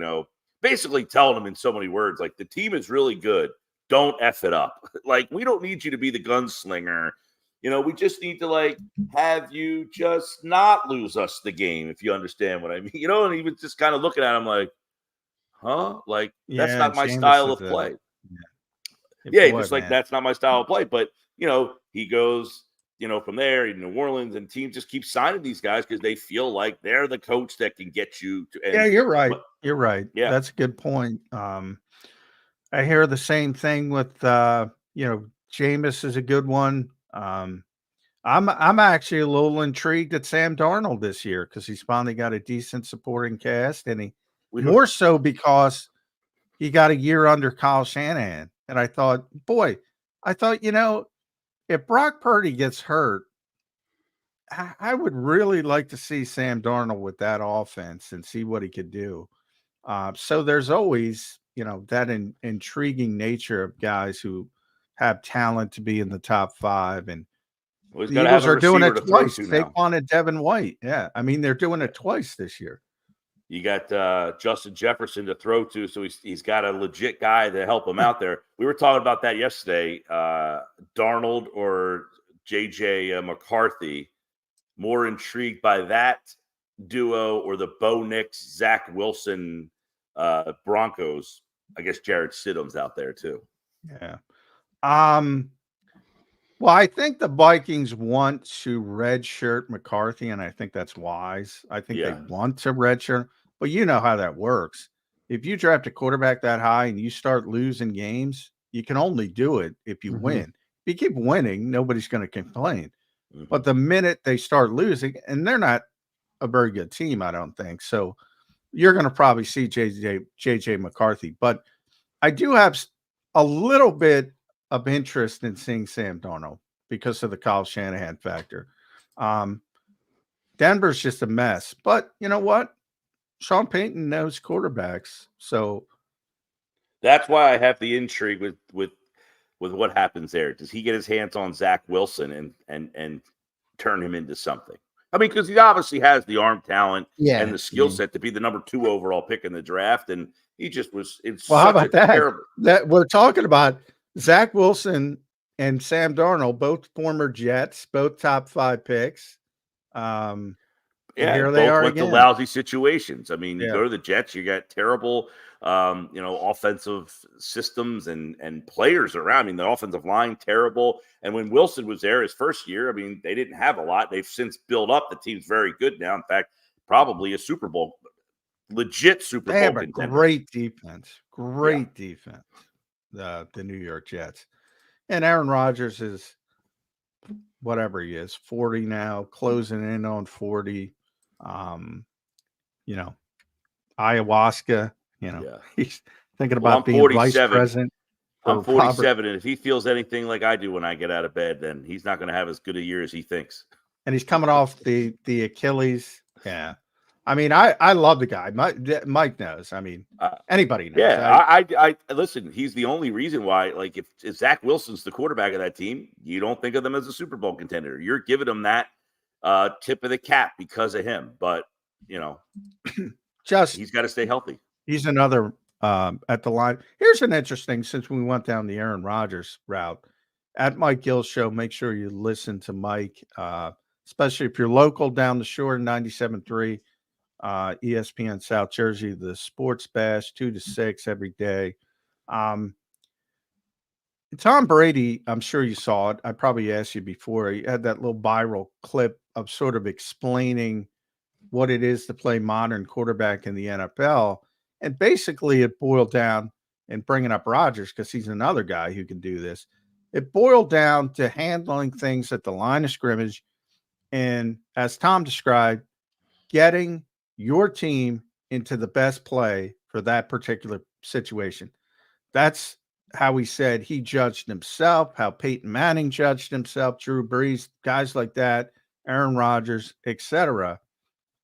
basically telling him in so many words, like, the team is really good. Don't F it up. Like, we don't need you to be the gunslinger. We just need to, like, have you just not lose us the game, if you understand what I mean. And he was just kind of looking at him like, huh? Like, that's not my style of play. That's not my style of play. But, he goes, from there in New Orleans, and teams just keep signing these guys because they feel like they're the coach that can get you to.
Yeah, you're right. You're right. Yeah, that's a good point. I hear the same thing with, Jameis is a good one. I'm actually a little intrigued at Sam Darnold this year because he's finally got a decent supporting cast, and more so because he got a year under Kyle Shanahan. And I thought, if Brock Purdy gets hurt, I would really like to see Sam Darnold with that offense and see what he could do. So there's always, that intriguing nature of guys who have talent to be in the top 5. And the Eagles are doing it twice. Saquon and Devin White. Yeah. I mean, they're doing it twice this year.
You got Justin Jefferson to throw to, so he's got a legit guy to help him out there. We were talking about that yesterday. Darnold or J.J. McCarthy, more intrigued by that duo or the Bo Nix, Zach Wilson Broncos. I guess Jared Stidham's out there too.
Yeah. Well, I think the Vikings want to redshirt McCarthy, and I think that's wise. I think they want to redshirt, but you know how that works. If you draft a quarterback that high and you start losing games, you can only do it if you win. If you keep winning, nobody's going to complain. But the minute they start losing, and they're not a very good team, I don't think. So you're going to probably see JJ McCarthy. But I do have a little bit of interest in seeing Sam Darnold because of the Kyle Shanahan factor. Denver's just a mess. But you know what? Sean Payton knows quarterbacks. So
that's why I have the intrigue with what happens there. Does he get his hands on Zach Wilson and turn him into something? I mean, because he obviously has the arm talent and the skill set to be the number 2 overall pick in the draft, and he just was.
How about that? Terrible... That we're talking about Zach Wilson and Sam Darnold, both former Jets, both top 5 picks.
Here they are went again. To lousy situations. I mean, you go to the Jets, you got terrible, offensive systems and players around. I mean, the offensive line terrible. And when Wilson was there his first year, I mean, they didn't have a lot. They've since built up. The team's very good now. In fact, probably a Super Bowl, legit Super Bowl contender.
Great defense. Defense. The New York Jets. And Aaron Rodgers is whatever he is, 40 now, closing in on 40. Ayahuasca, he's thinking about being
47.
vice president.
I'm 47, and if he feels anything like I do when I get out of bed, then he's not going to have as good a year as he thinks.
And he's coming off the Achilles. Yeah. I mean, I love the guy. Mike knows. I mean, anybody knows.
Yeah, I listen. He's the only reason why. Like, if Zach Wilson's the quarterback of that team, you don't think of them as a Super Bowl contender. You're giving them that tip of the cap because of him. But he's got to stay healthy.
He's another at the line. Here's an interesting. Since we went down the Aaron Rodgers route at Mike Gil's show, make sure you listen to Mike, especially if you're local down the shore, 97.3. ESPN South Jersey, the Sports Bash, 2 to 6 every day. Tom Brady, I'm sure you saw it. I probably asked you before. He had that little viral clip of sort of explaining what it is to play modern quarterback in the NFL. And basically it boiled down, and bringing up Rodgers because he's another guy who can do this. It boiled down to handling things at the line of scrimmage. And as Tom described, getting your team into the best play for that particular situation. That's how he said he judged himself, how Peyton Manning judged himself, Drew Brees, guys like that, Aaron Rodgers, etc.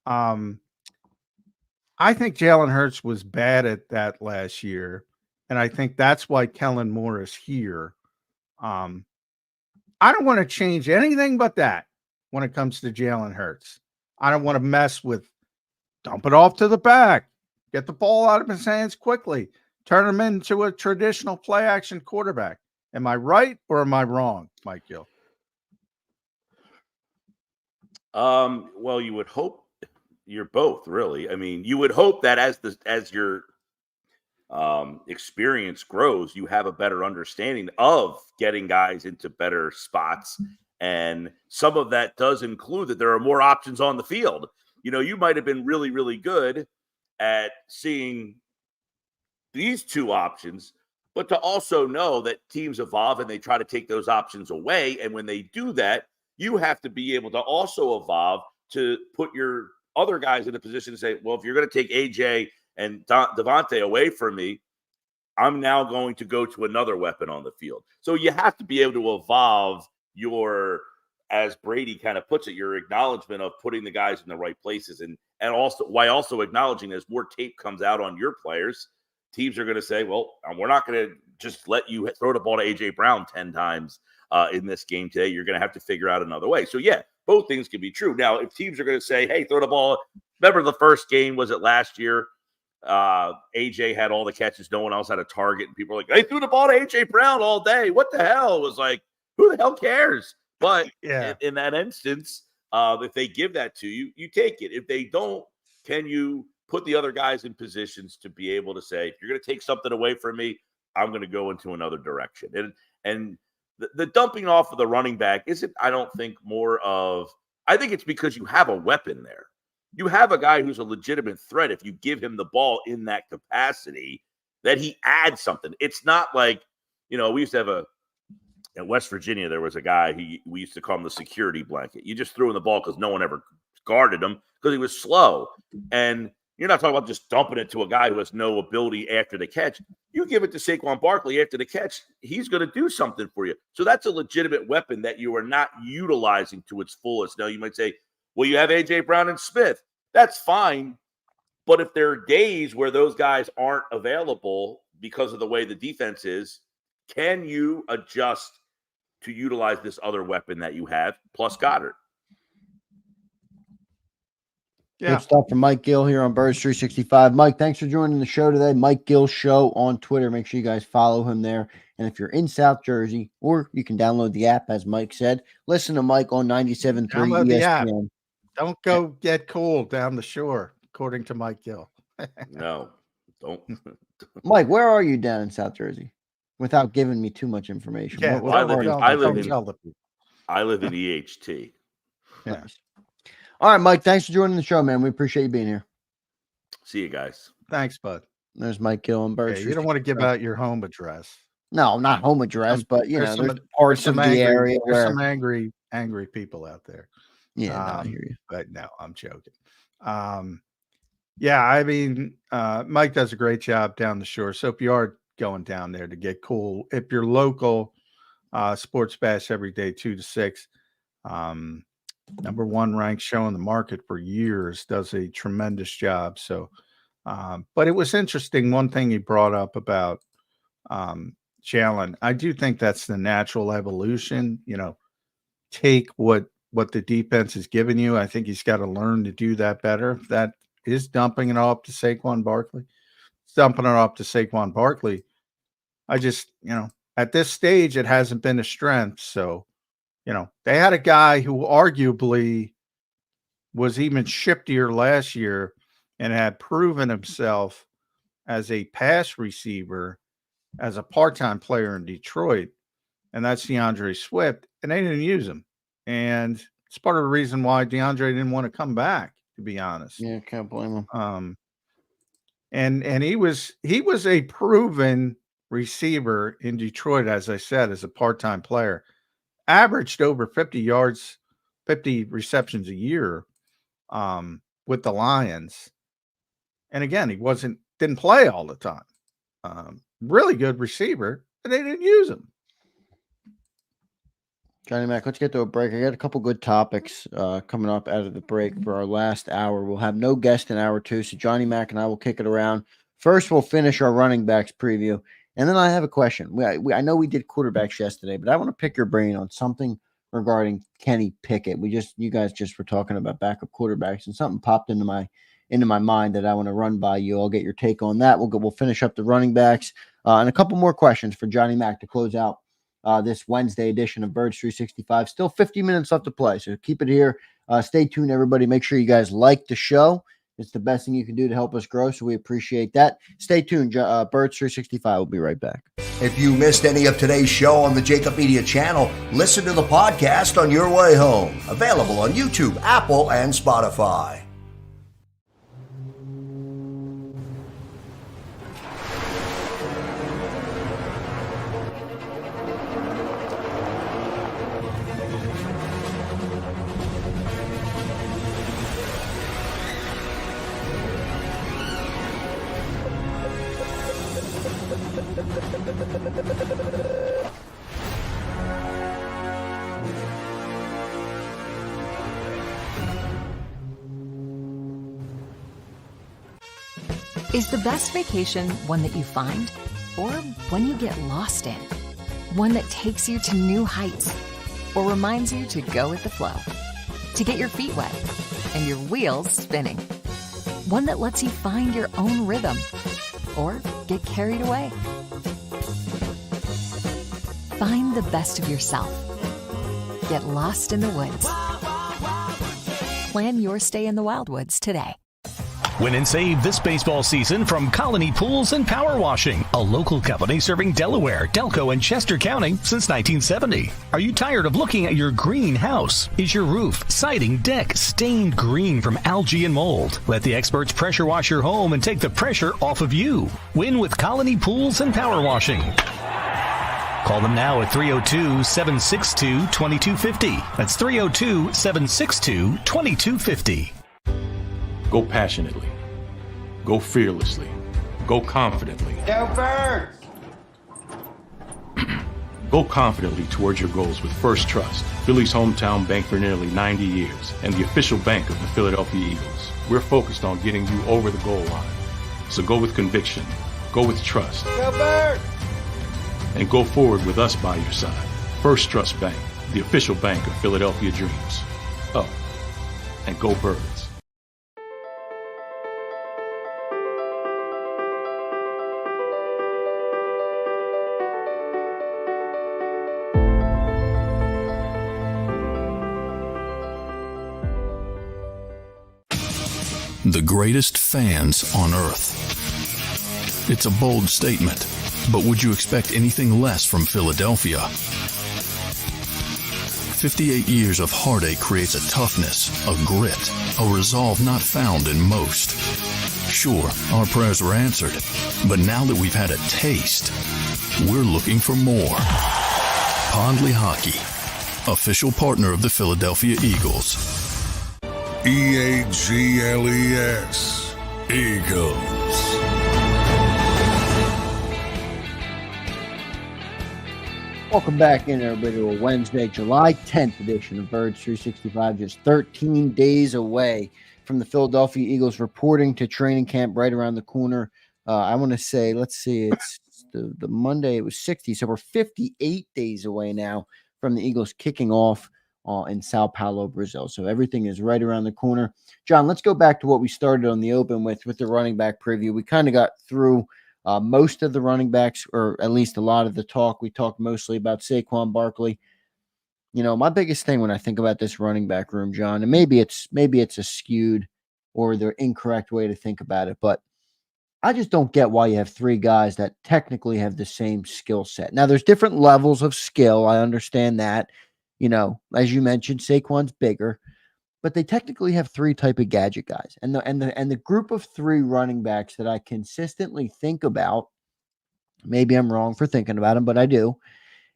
I think Jalen Hurts was bad at that last year, and I think that's why Kellen Moore is here. I don't want to change anything but that when it comes to Jalen Hurts. I don't want to mess with dump it off to the back, get the ball out of his hands quickly, turn him into a traditional play action quarterback. Am I right or am I wrong, Mike Gil?
Well, you would hope you're both, really. I mean, you would hope that as your experience grows, you have a better understanding of getting guys into better spots. And some of that does include that there are more options on the field. You might have been really, really good at seeing these 2 options, but to also know that teams evolve and they try to take those options away. And when they do that, you have to be able to also evolve to put your other guys in a position to say, well, if you're going to take AJ and Devontae away from me, I'm now going to go to another weapon on the field. So you have to be able to evolve your as Brady kind of puts it, your acknowledgement of putting the guys in the right places, and also why also acknowledging as more tape comes out on your players, teams are going to say, well, we're not going to just let you throw the ball to A.J. Brown 10 times in this game today. You're going to have to figure out another way. So, yeah, both things can be true. Now, if teams are going to say, hey, throw the ball. Remember the first game, was it last year? AJ had all the catches. No one else had a target. And people were like, they threw the ball to A.J. Brown all day. What the hell? It was like, who the hell cares? But in that instance, if they give that to you, you take it. If they don't, can you put the other guys in positions to be able to say, if you're going to take something away from me, I'm going to go into another direction. And the dumping off of the running back isn't, I don't think, more of, I think it's because you have a weapon there. You have a guy who's a legitimate threat. If you give him the ball in that capacity, that he adds something. It's not like, we used to have in West Virginia, there was a guy, we used to call him the security blanket. You just threw him the ball because no one ever guarded him because he was slow. And you're not talking about just dumping it to a guy who has no ability after the catch. You give it to Saquon Barkley after the catch, he's going to do something for you. So that's a legitimate weapon that you are not utilizing to its fullest. Now, you might say, well, you have A.J. Brown and Smith. That's fine. But if there are days where those guys aren't available because of the way the defense is, can you adjust to utilize this other weapon that you have, plus Goddard?
Yeah. Good stuff from Mike Gil here on Birds 365. Mike, thanks for joining the show today. Mike Gil Show on Twitter. Make sure you guys follow him there. And if you're in South Jersey, or you can download the app, as Mike said, listen to Mike on 97.3 ESPN.
Don't go get cool down the shore, according to Mike Gil.
No, don't.
Mike, where are you down in South Jersey? Without giving me too much information.
Yeah,
I live in EHT.
Yeah. Nice. All right, Mike, thanks for joining the show, man. We appreciate you being here.
See you guys.
Thanks, bud.
There's Mike Gil and Birds.
You don't want to give out your home address.
No, not home address, but there's parts of the area
where some angry people out there.
Yeah, I hear you.
But no, I'm joking. Mike does a great job down the shore. So if you are going down there to get cool, if you're local, Sports Bash every day 2 to 6, number one ranked show in the market for years, does a tremendous job. So, but it was interesting. One thing he brought up about Jalen, I do think that's the natural evolution. Take what the defense is giving you. I think he's got to learn to do that better. If that is dumping it off to Saquon Barkley, I just, at this stage, it hasn't been a strength. So, they had a guy who arguably was even shiftier last year and had proven himself as a pass receiver, as a part-time player in Detroit, and that's DeAndre Swift, and they didn't use him. And it's part of the reason why DeAndre didn't want to come back, to be honest.
Yeah, can't blame him.
And he was a proven receiver in Detroit, as I said, as a part-time player. Averaged over 50 yards, 50 receptions a year with the Lions. And again, he didn't play all the time. Really good receiver, and they didn't use him.
Johnny Mac, let's get to a break. I got a couple good topics coming up out of the break for our last hour. We'll have no guest in hour 2, so Johnny Mac and I will kick it around. First, we'll finish our running backs preview, and then I have a question. I know we did quarterbacks yesterday, but I want to pick your brain on something regarding Kenny Pickett. You guys just were talking about backup quarterbacks, and something popped into my mind that I want to run by you. I'll get your take on that. We'll finish up the running backs and a couple more questions for Johnny Mac to close out this Wednesday edition of Birds 365. Still 50 minutes left to play, so keep it here. Stay tuned, everybody. Make sure you guys like the show. It's the best thing you can do to help us grow, so we appreciate that. Stay tuned. Birds 365 will be right back.
If you missed any of today's show on the JAKIB Media channel, listen to the podcast on your way home. Available on YouTube, Apple, and Spotify.
Is the best vacation one that you find or one you get lost in? One that takes you to new heights or reminds you to go with the flow? To get your feet wet and your wheels spinning? One that lets you find your own rhythm or get carried away? Find the best of yourself. Get lost in the woods. Plan your stay in the Wildwoods today.
Win and save this baseball season from Colony Pools and Power Washing, a local company serving Delaware, Delco, and Chester County since 1970. Are you tired of looking at your green house? Is your roof, siding, deck stained green from algae and mold? Let the experts pressure wash your home and take the pressure off of you. Win with Colony Pools and Power Washing. Call them now at 302-762-2250. That's 302-762-2250.
Go passionately. Go fearlessly. Go confidently.
Go Birds!
Go confidently towards your goals with First Trust, Philly's hometown bank for nearly 90 years, and the official bank of the Philadelphia Eagles. We're focused on getting you over the goal line. So go with conviction. Go with trust.
Go Birds!
And go forward with us by your side. First Trust Bank, the official bank of Philadelphia dreams. Oh, and go Birds.
The greatest fans on earth. It's a bold statement, but would you expect anything less from Philadelphia? 58 years of heartache creates a toughness, a grit, a resolve not found in most. Sure, our prayers were answered, but now that we've had a taste, we're looking for more. Pondley Hockey, official partner of the Philadelphia Eagles.
EAGLES, Eagles.
Welcome back in, everybody, to a Wednesday, July 10th edition of Birds 365, just 13 days away from the Philadelphia Eagles reporting to training camp right around the corner. I want to say, let's see, it's the Monday, it was 60, so we're 58 days away now from the Eagles kicking off in Sao Paulo, Brazil. So everything is right around the corner. John, let's go back to what we started on the open with the running back preview. We kind of got through most of the running backs, or at least a lot of the talk. We talked mostly about Saquon Barkley. You know, my biggest thing when I think about this running back room, John, and maybe it's a skewed or the incorrect way to think about it, but I just don't get why you have three guys that technically have the same skill set. Now, there's different levels of skill. I understand that. You know, as you mentioned, Saquon's bigger, but they technically have three type of gadget guys. And the group of three running backs that I consistently think about, maybe I'm wrong for thinking about them, but I do,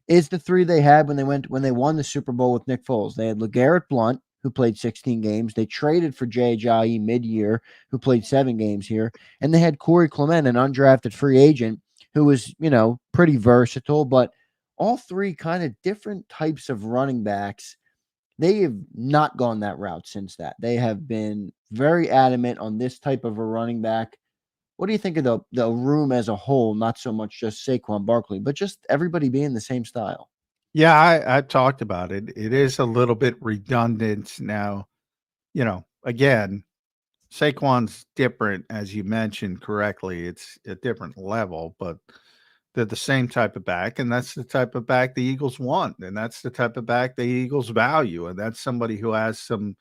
is the three they had when they won the Super Bowl with Nick Foles. They had LeGarrette Blount, who played 16 games. They traded for Jay Ajayi mid-year, who played 7 games here. And they had Corey Clement, an undrafted free agent, who was, you know, pretty versatile, but all three kind of different types of running backs. They have not gone that route since that. They have been very adamant on this type of a running back. What do you think of the room as a whole? Not so much just Saquon Barkley, but just everybody being the same style.
Yeah, I talked about it. It is a little bit redundant now. You know, again, Saquon's different, as you mentioned correctly. It's a different level, but they're the same type of back, and that's the type of back the Eagles want, and that's the type of back the Eagles value, and that's somebody who has some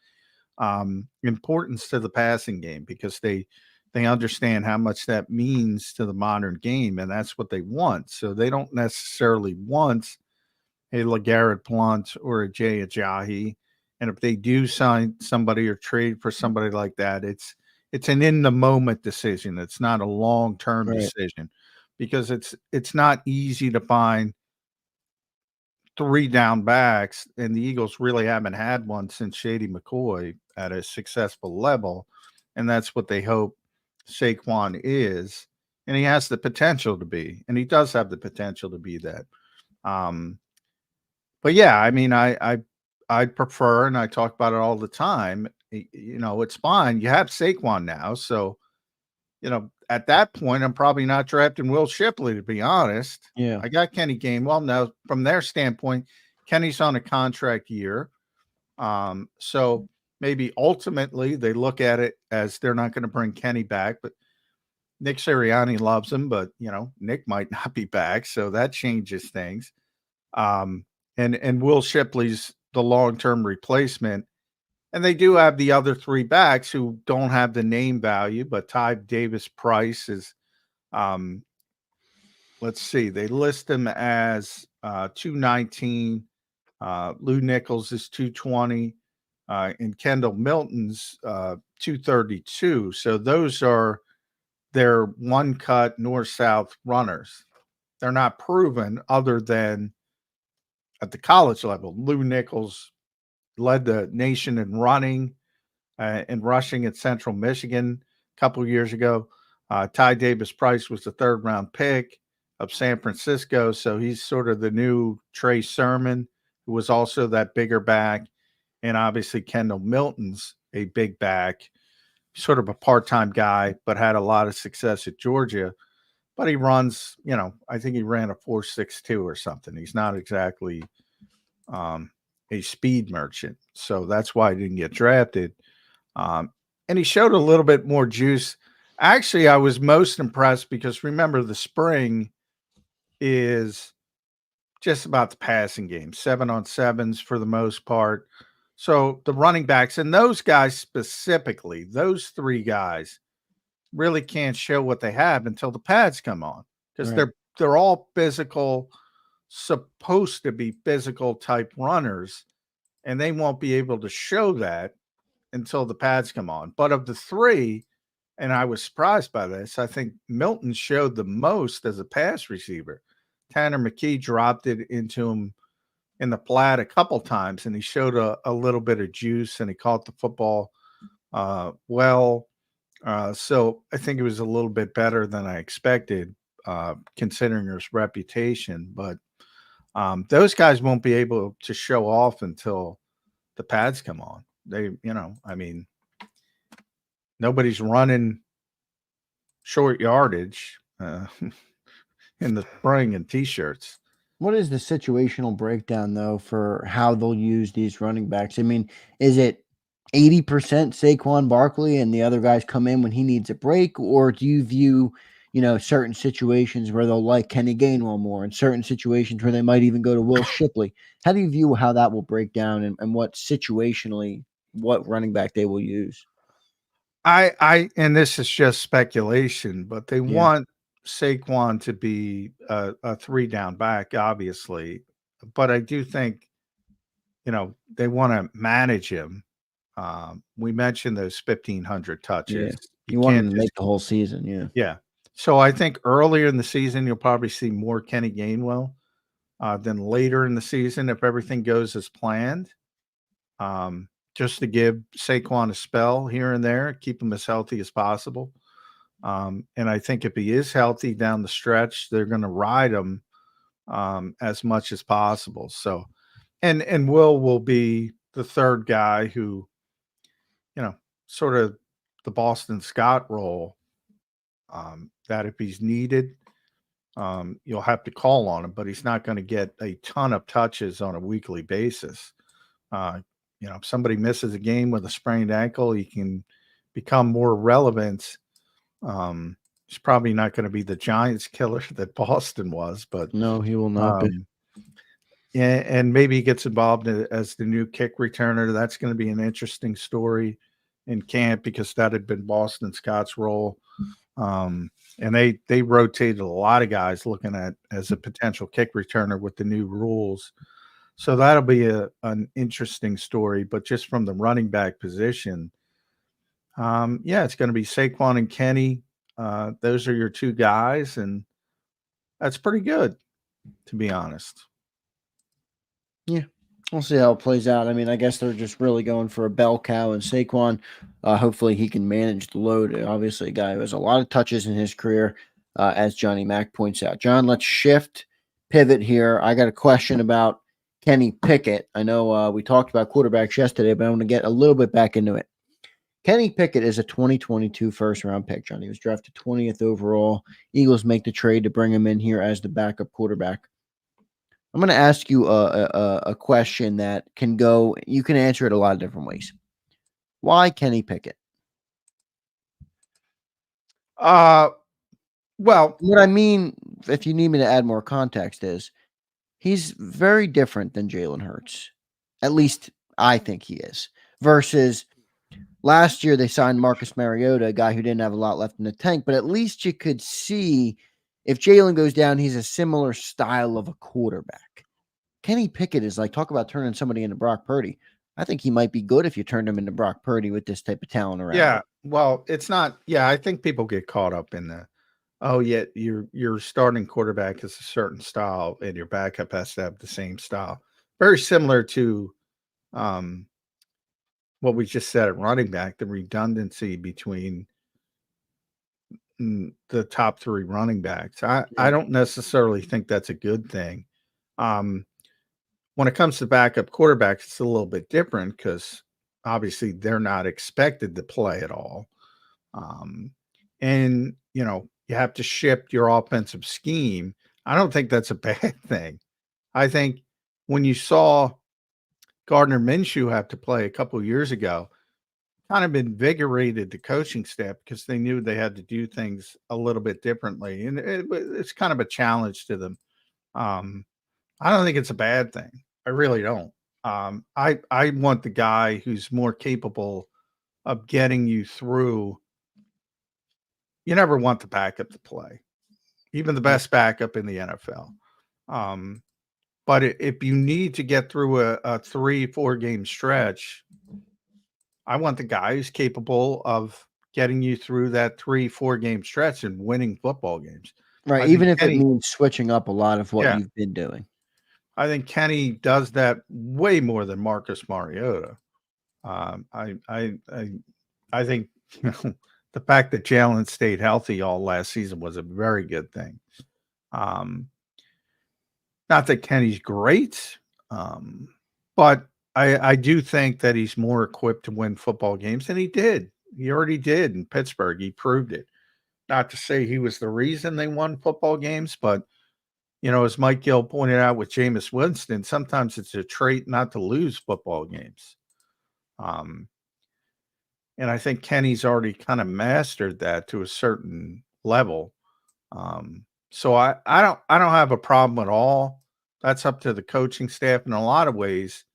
importance to the passing game because they understand how much that means to the modern game, and that's what they want. So they don't necessarily want a LeGarrette Blount or a Jay Ajayi, and if they do sign somebody or trade for somebody like that, it's an in-the-moment decision. It's not a long-term decision. Because it's not easy to find 3 down backs, and the Eagles really haven't had one since Shady McCoy at a successful level, and that's what they hope Saquon is, and he has the potential to be, and he does have the potential to be that. But yeah, I mean, I prefer, and I talk about it all the time. You know, it's fine. You have Saquon now, so at that point, I'm probably not drafting Will Shipley, to be honest.
Yeah.
I got Kenny Gainwell. Now, from their standpoint, Kenny's on a contract year. So maybe ultimately they look at it as they're not going to bring Kenny back, but Nick Sirianni loves him, but Nick might not be back. So that changes things. And Will Shipley's the long-term replacement. And they do have the other three backs who don't have the name value, but Ty Davis Price is, let's see, they list him as 219. Lou Nichols is 220, and Kendall Milton's 232. So those are their one-cut north-south runners. They're not proven other than at the college level. Lou Nichols led the nation in running and rushing at Central Michigan a couple of years ago. Ty Davis Price was the third-round pick of San Francisco, so he's sort of the new Trey Sermon, who was also that bigger back. And obviously Kendall Milton's a big back, sort of a part-time guy, but had a lot of success at Georgia. But he runs, I think he ran a 4.62 or something. He's not exactly a speed merchant. So that's why he didn't get drafted. And he showed a little bit more juice. Actually, I was most impressed because remember, the spring is just about the passing game, 7-on-7s for the most part. So the running backs and those guys specifically, those three guys really can't show what they have until the pads come on, because they're all physical, supposed to be physical type runners, and they won't be able to show that until the pads come on. But of the three, and I was surprised by this, I think Milton showed the most as a pass receiver. Tanner McKee dropped it into him in the flat a couple times, and he showed a little bit of juice, and he caught the football well. So I think it was a little bit better than I expected, considering his reputation. But those guys won't be able to show off until the pads come on. They, nobody's running short yardage in the spring in T-shirts.
What is the situational breakdown, though, for how they'll use these running backs? Is it 80% Saquon Barkley and the other guys come in when he needs a break? Or do you view, certain situations where they'll like Kenny Gainwell more and certain situations where they might even go to Will Shipley? How do you view how that will break down and what situationally, what running back they will use?
And this is just speculation, but they want Saquon to be a 3-down back, obviously. But I do think, they want to manage him. We mentioned those 1,500 touches.
Yeah. You want him to make the whole season. Yeah.
Yeah. So I think earlier in the season, you'll probably see more Kenny Gainwell than later in the season if everything goes as planned. Just to give Saquon a spell here and there, keep him as healthy as possible. And I think if he is healthy down the stretch, they're going to ride him as much as possible. So, and Will be the third guy who, sort of the Boston Scott role, that if he's needed, you'll have to call on him, but he's not going to get a ton of touches on a weekly basis. If somebody misses a game with a sprained ankle, he can become more relevant. He's probably not going to be the Giants killer that Boston was, but
no, he will not be.
And maybe he gets involved as the new kick returner. That's going to be an interesting story in camp because that had been Boston Scott's role. And they rotated a lot of guys looking at as a potential kick returner with the new rules. So that'll be an interesting story. But just from the running back position, it's going to be Saquon and Kenny. Those are your two guys, and that's pretty good, to be honest.
Yeah, we'll see how it plays out. I guess they're just really going for a bell cow, and Saquon, hopefully he can manage the load. Obviously, a guy who has a lot of touches in his career, as Johnny Mack points out. John, let's pivot here. I got a question about Kenny Pickett. I know we talked about quarterbacks yesterday, but I want to get a little bit back into it. Kenny Pickett is a 2022 first-round pick, John. He was drafted 20th overall. Eagles make the trade to bring him in here as the backup quarterback. I'm going to ask you a question that can go – you can answer it a lot of different ways. Why Kenny Pickett?
Well,
what I mean, if you need me to add more context, is he's very different than Jalen Hurts. At least I think he is. Versus last year they signed Marcus Mariota, a guy who didn't have a lot left in the tank, but at least you could see if Jalen goes down, he's a similar style of a quarterback. Kenny Pickett is like, talk about turning somebody into Brock Purdy. I think he might be good if you turned him into Brock Purdy with this type of talent around.
Yeah, well, it's not. Yeah, I think people get caught up in the, oh, yeah, your starting quarterback is a certain style and your backup has to have the same style. Very similar to what we just said at running back, the redundancy between the top three running backs. I don't necessarily think that's a good thing. When it comes to backup quarterbacks, it's a little bit different because obviously they're not expected to play at all. And, you have to shift your offensive scheme. I don't think that's a bad thing. I think when you saw Gardner Minshew have to play a couple of years ago, kind of invigorated the coaching staff because they knew they had to do things a little bit differently. And it's kind of a challenge to them. I don't think it's a bad thing. I really don't. I want the guy who's more capable of getting you through. You never want the backup to play, even the best backup in the NFL. But if you need to get through a 3-4 game stretch, I want the guy who's capable of getting you through that 3-4 game stretch and winning football games.
Right. Even if it means switching up a lot of what you've been doing.
I think Kenny does that way more than Marcus Mariota. I think the fact that Jalen stayed healthy all last season was a very good thing. Not that Kenny's great, but I do think that he's more equipped to win football games, and he did. He already did in Pittsburgh. He proved it. Not to say he was the reason they won football games, but as Mike Gil pointed out with Jameis Winston, sometimes it's a trait not to lose football games. And I think Kenny's already kind of mastered that to a certain level. So I don't have a problem at all. That's up to the coaching staff in a lot of ways.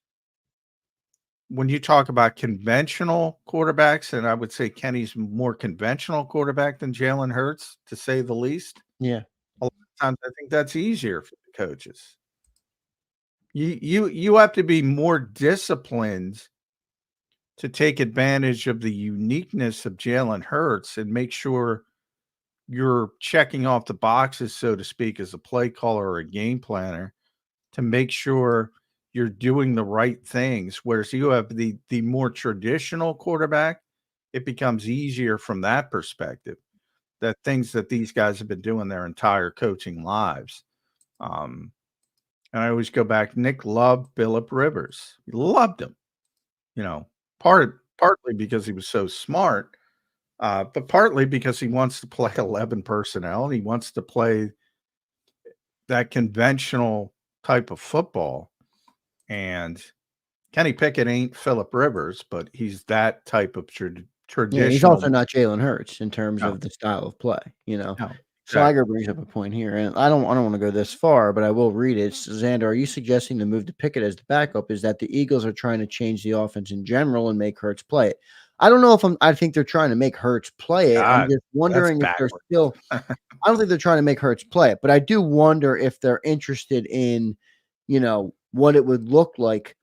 When you talk about conventional quarterbacks, and I would say Kenny's more conventional quarterback than Jalen Hurts, to say the least.
Yeah.
A lot of times I think that's easier for the coaches. You have to be more disciplined to take advantage of the uniqueness of Jalen Hurts and make sure you're checking off the boxes, so to speak, as a play caller or a game planner to make sure you're doing the right things. Whereas you have the more traditional quarterback, it becomes easier from that perspective. That things that these guys have been doing their entire coaching lives. And I always go back, Nick loved Phillip Rivers. He loved him, partly because he was so smart, but partly because he wants to play 11 personnel. He wants to play that conventional type of football. And Kenny Pickett ain't Phillip Rivers, but he's that type of traditional.
Yeah, he's also not Jalen Hurts in terms of the style of play, No. Schlager brings up a point here, and I don't want to go this far, but I will read it. Zander, are you suggesting the move to Pickett as the backup is that the Eagles are trying to change the offense in general and make Hurts play it? I don't know if I think they're trying to make Hurts play it. I'm just wondering if they're still – I don't think they're trying to make Hurts play it, but I do wonder if they're interested in, what it would look like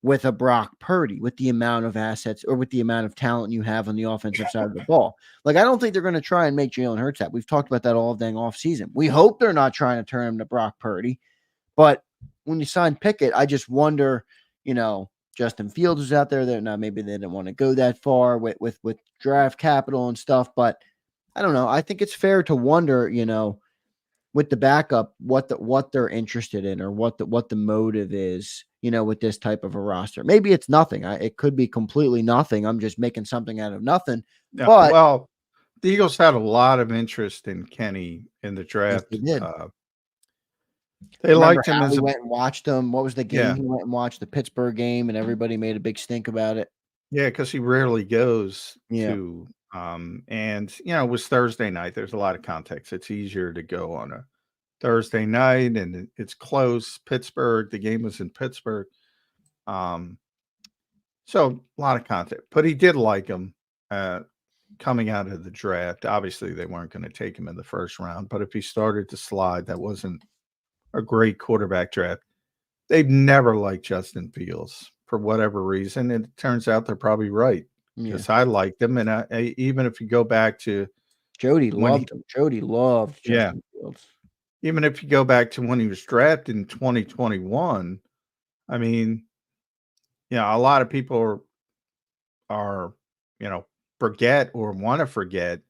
with a Brock Purdy, with the amount of assets or with the amount of talent you have on the offensive side of the ball. Like, I don't think they're going to try and make Jalen Hurts that. We've talked about that all dang off season. We hope they're not trying to turn him to Brock Purdy, but when you sign Pickett, I just wonder, Justin Fields is out there. Now maybe they didn't want to go that far with draft capital and stuff, but I don't know. I think it's fair to wonder, with the backup, what they're interested in or what the motive is, with this type of a roster. Maybe it's nothing. It could be completely nothing. I'm just making something out of nothing.
Yeah,
but
well, the Eagles had a lot of interest in Kenny in the draft.
Yes, they did.
They liked him as
we went and watched him. What was the game
Yeah.
he went and watched? The Pittsburgh game, and everybody made a big stink about it.
Yeah, because he rarely goes
Yeah.
to and it was Thursday night. There's a lot of context. It's easier to go on a Thursday night, and it's close. Pittsburgh, the game was in Pittsburgh. So a lot of context. But he did like him coming out of the draft. Obviously, they weren't going to take him in the first round, but if he started to slide, that wasn't a great quarterback draft. They've never liked Justin Fields for whatever reason. And it turns out they're probably right, because I liked him. And I, even if you go back to
Jody loved him. Jody loved Justin Fields.
Even if you go back to when he was drafted in 2021, I mean, a lot of people are forget or want to forget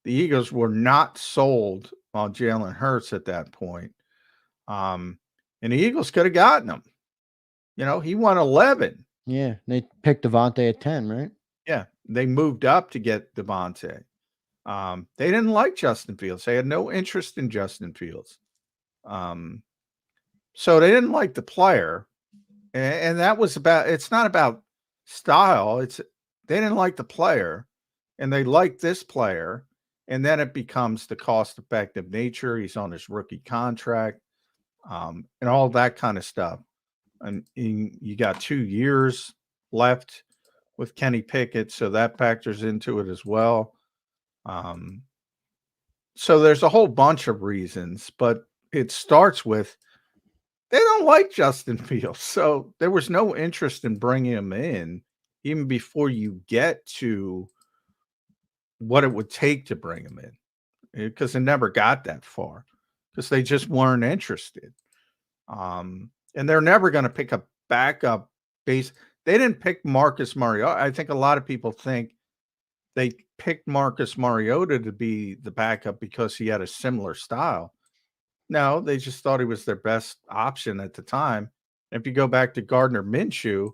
the Eagles were not sold on Jalen Hurts at that point. And the Eagles could have gotten him. He won 11.
Yeah, they picked Devontae at 10, right?
Yeah, they moved up to get Devontae. They didn't like Justin Fields. They had no interest in Justin Fields. So they didn't like the player. And that was it's not about style. They didn't like the player, and they liked this player. And then it becomes the cost-effective nature. He's on his rookie contract, and all that kind of stuff. And you got 2 years left with Kenny Pickett, so that factors into it as well. So there's a whole bunch of reasons, but it starts with they don't like Justin Fields. So there was no interest in bringing him in even before you get to what it would take to bring him in, because it never got that far because they just weren't interested. And they're never going to pick a backup base. They didn't pick Marcus Mariota. I think a lot of people think they picked Marcus Mariota to be the backup because he had a similar style. No, they just thought he was their best option at the time. And if you go back to Gardner Minshew,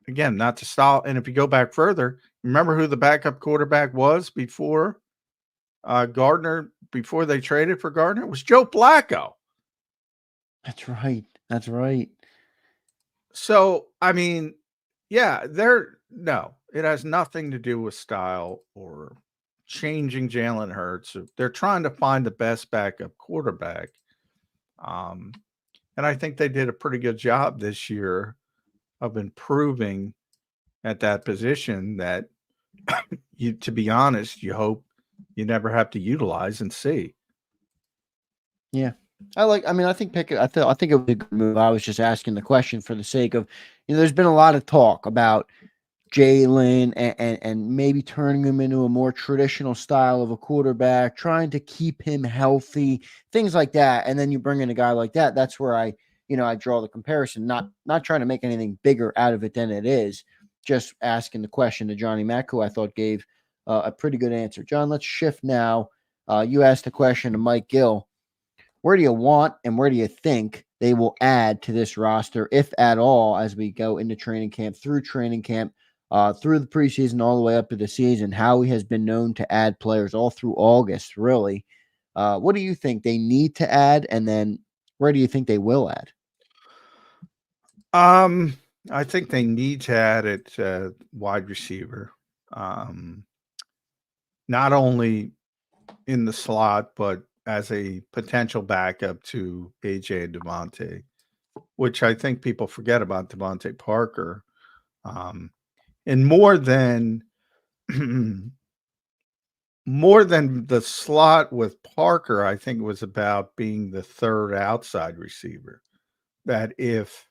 again, not to style. And if you go back further, remember who the backup quarterback was before Gardner, before they traded for Gardner? It was Joe Flacco.
That's right. That's right.
So, I mean, yeah, it has nothing to do with style or changing Jalen Hurts. They're trying to find the best backup quarterback. And I think they did a pretty good job this year of improving at that position that to be honest, you hope you never have to utilize and see.
Yeah. I think Pickett, I think it was a good move. I was just asking the question for the sake of, there's been a lot of talk about Jalen and maybe turning him into a more traditional style of a quarterback, trying to keep him healthy, things like that. And then you bring in a guy like that. That's where I draw the comparison, not trying to make anything bigger out of it than it is, just asking the question to Johnny Mack, who I thought gave a pretty good answer. John, let's shift now. You asked the question to Mike Gil. Where do you want and where do you think they will add to this roster, if at all, as we go into training camp, through the preseason, all the way up to the season? Howie has been known to add players all through August, really. What do you think they need to add, and then where do you think they will add?
I think they need to add at wide receiver. Not only in the slot, but as a potential backup to AJ and Devontae, which I think people forget about Devontae Parker. And more than the slot with Parker, I think it was about being the third outside receiver. That if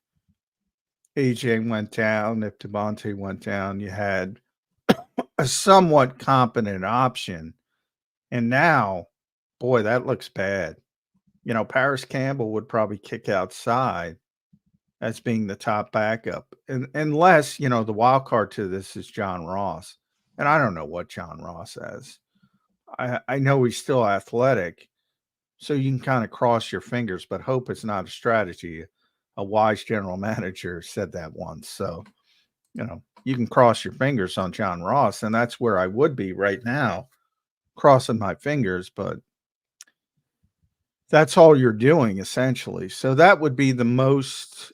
AJ went down, if Devontae went down, you had a somewhat competent option. And now, boy, that looks bad. Paris Campbell would probably kick outside as being the top backup. And unless, the wild card to this is John Ross. And I don't know what John Ross has. I know he's still athletic, so you can kind of cross your fingers, but hope it's not a strategy. a wise general manager said that once. So, you can cross your fingers on John Ross, and that's where I would be right now, crossing my fingers, but that's all you're doing essentially. So that would be the most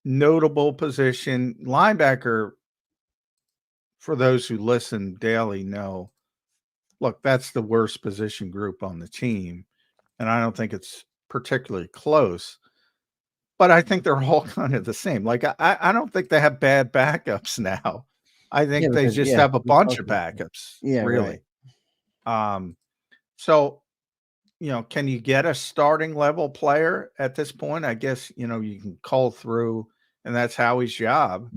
notable position. Linebacker, for those who listen daily, know, look, that's the worst position group on the team, and I don't think it's particularly close. But I think they're all kind of the same. Like, I don't think they have bad backups now. I think they just have a bunch of backups.
Yeah,
really.
Right.
So, can you get a starting level player at this point? I guess, you can call through, and that's Howie's job.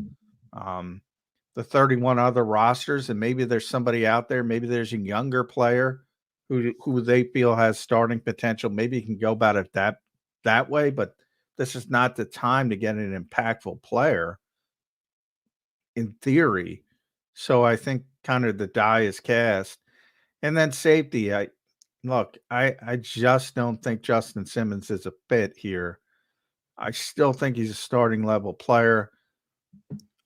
The 31 other rosters, and maybe there's somebody out there, maybe there's a younger player who they feel has starting potential. Maybe you can go about it that way, but this is not the time to get an impactful player in theory. So I think kind of the die is cast. And then safety. I just don't think Justin Simmons is a fit here. I still think he's a starting level player.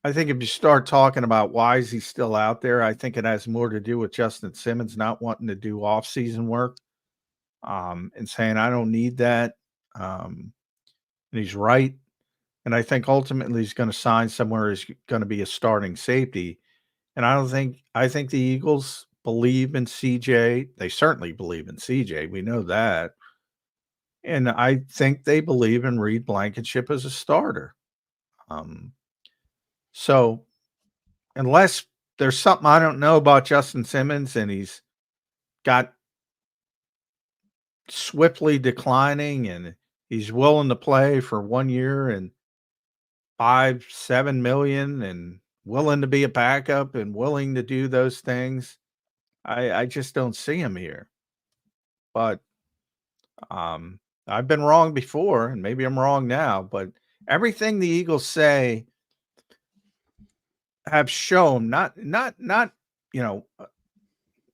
I think if you start talking about why is he still out there, I think it has more to do with Justin Simmons not wanting to do off-season work, and saying, I don't need that. And he's right. And I think ultimately he's going to sign somewhere he's going to be a starting safety. And I think the Eagles believe in CJ. They certainly believe in CJ. We know that. And I think they believe in Reed Blankenship as a starter. So unless there's something I don't know about Justin Simmons and he's got swiftly declining and he's willing to play for 1 year and 5-7 million and willing to be a backup and willing to do those things, I just don't see him here. But I've been wrong before, and maybe I'm wrong now, but everything the Eagles say have shown not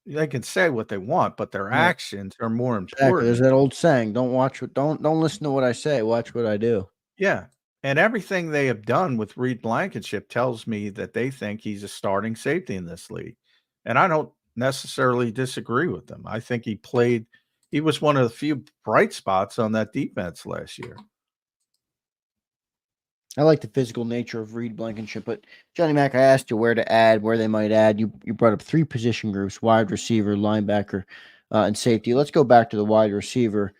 they can say what they want, but their actions are more important.
Exactly. There's that old saying, don't listen to what I say, watch what I do.
Yeah. And everything they have done with Reed Blankenship tells me that they think he's a starting safety in this league. And I don't necessarily disagree with them. I think he was one of the few bright spots on that defense last year.
I like the physical nature of Reed Blankenship, but Johnny Mac, I asked you where they might add. You brought up 3 position groups: wide receiver, linebacker, and safety. Let's go back to the wide receiver.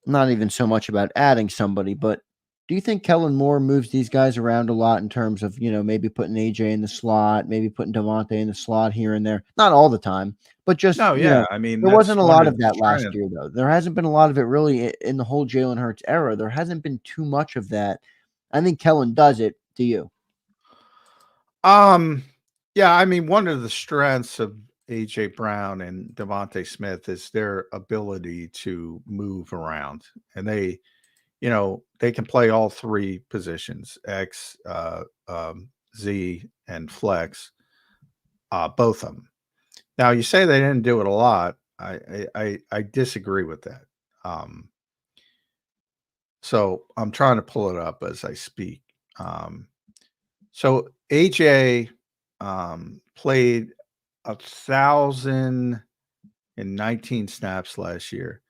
Not even so much about adding somebody, but do you think Kellen Moore moves these guys around a lot in terms of, maybe putting AJ in the slot, maybe putting Devontae in the slot here and there? Not all the time, but just,
I mean,
there wasn't a lot of that last year, though. There hasn't been a lot of it really in the whole Jalen Hurts era. There hasn't been too much of that. I think Kellen does it. Do you?
Yeah, I mean, one of the strengths of AJ Brown and Devontae Smith is their ability to move around, and they can play all 3 positions, X, Z, and flex, both of them. Now, you say they didn't do it a lot. I disagree with that. So I'm trying to pull it up as I speak. So AJ played 1,019 snaps last year.